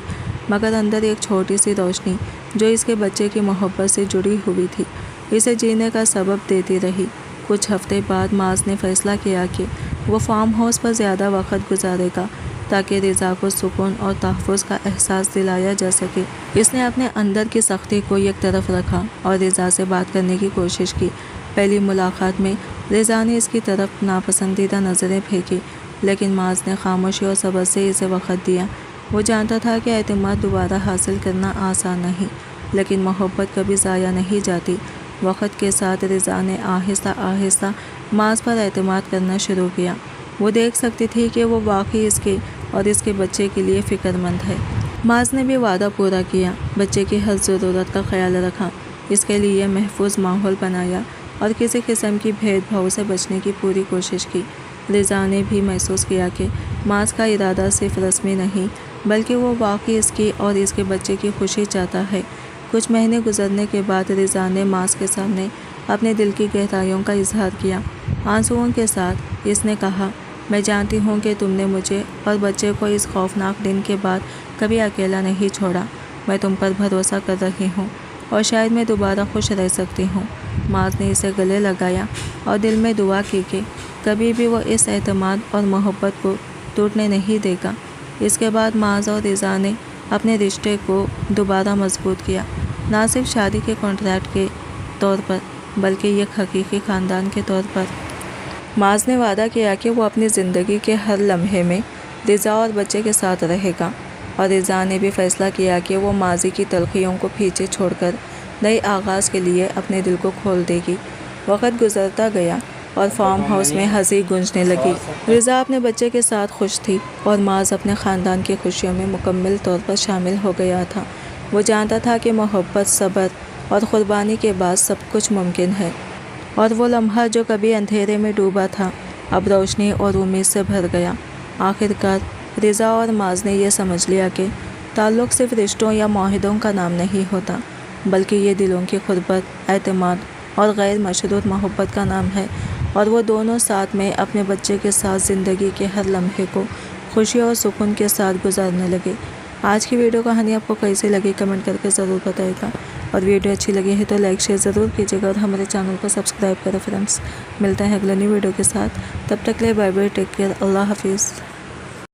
مگر اندر ایک چھوٹی سی روشنی جو اس کے بچے کی محبت سے جڑی ہوئی تھی اسے جینے کا سبب دیتی رہی۔ کچھ ہفتے بعد معاذ نے فیصلہ کیا کہ وہ فارم ہاؤس پر زیادہ وقت گزارے گا تاکہ رضا کو سکون اور تحفظ کا احساس دلایا جا سکے۔ اس نے اپنے اندر کی سختی کو ایک طرف رکھا اور رضا سے بات کرنے کی کوشش کی۔ پہلی ملاقات میں رضا نے اس کی طرف ناپسندیدہ نظریں پھینکی، لیکن معاذ نے خاموشی اور صبر سے اسے وقت دیا۔ وہ جانتا تھا کہ اعتماد دوبارہ حاصل کرنا آسان نہیں، لیکن محبت کبھی ضائع نہیں جاتی۔ وقت کے ساتھ رضا نے آہستہ آہستہ معاذ پر اعتماد کرنا شروع کیا۔ وہ دیکھ سکتی تھی کہ وہ واقعی اس کے اور اس کے بچے کے لیے فکر مند ہے۔ معاذ نے بھی وعدہ پورا کیا، بچے کی ہر ضرورت کا خیال رکھا، اس کے لیے محفوظ ماحول بنایا اور کسی قسم کی بھید بھاؤ سے بچنے کی پوری کوشش کی۔ رضا نے بھی محسوس کیا کہ معاذ کا ارادہ صرف رسمی نہیں، بلکہ وہ واقعی اس کی اور اس کے بچے کی خوشی چاہتا ہے۔ کچھ مہینے گزرنے کے بعد رضا نے معاذ کے سامنے اپنے دل کی گہرائیوں کا اظہار کیا۔ آنسوؤں کے ساتھ اس نے کہا، میں جانتی ہوں کہ تم نے مجھے اور بچے کو اس خوفناک دن کے بعد کبھی اکیلا نہیں چھوڑا۔ میں تم پر بھروسہ کر رہی ہوں اور شاید میں دوبارہ خوش رہ سکتی ہوں۔ معاذ نے اسے گلے لگایا اور دل میں دعا کی کہ کبھی بھی وہ اس اعتماد اور محبت کو ٹوٹنے نہیں دے گا۔ اس کے بعد معاذ اور رضا نے اپنے رشتے کو دوبارہ مضبوط کیا، نہ صرف شادی کے کانٹریکٹ کے طور پر بلکہ ایک حقیقی خاندان کے طور پر۔ معاذ نے وعدہ کیا کہ وہ اپنی زندگی کے ہر لمحے میں رضا اور بچے کے ساتھ رہے گا، اور رضا نے بھی فیصلہ کیا کہ وہ ماضی کی تلخیوں کو پیچھے چھوڑ کر نئے آغاز کے لیے اپنے دل کو کھول دے گی۔ وقت گزرتا گیا اور فارم ہاؤس میں ہنسی گونجنے لگی۔ رضا اپنے بچے کے ساتھ خوش تھی اور معاذ اپنے خاندان کی خوشیوں میں مکمل طور پر شامل ہو گیا تھا۔ وہ جانتا تھا کہ محبت، صبر اور قربانی کے بعد سب کچھ ممکن ہے، اور وہ لمحہ جو کبھی اندھیرے میں ڈوبا تھا اب روشنی اور امید سے بھر گیا۔ آخر کار رضا اور معاذ نے یہ سمجھ لیا کہ تعلق صرف رشتوں یا معاہدوں کا نام نہیں ہوتا، بلکہ یہ دلوں کی قربت، اعتماد اور غیر مشروط محبت کا نام ہے، اور وہ دونوں ساتھ میں اپنے بچے کے ساتھ زندگی کے ہر لمحے کو خوشی اور سکون کے ساتھ گزارنے لگے۔ آج کی ویڈیو کہانی آپ کو کیسی لگی کمنٹ کر کے ضرور بتائے گا، اور ویڈیو اچھی لگی ہے تو لائک شیئر ضرور کیجیے گا اور ہمارے چینل کو سبسکرائب کریں فرینڈس۔ ملتے ہیں اگلے نئی ویڈیو کے ساتھ، تب تک کے لیے بائے بائے، ٹیک کیئر، اللہ حافظ۔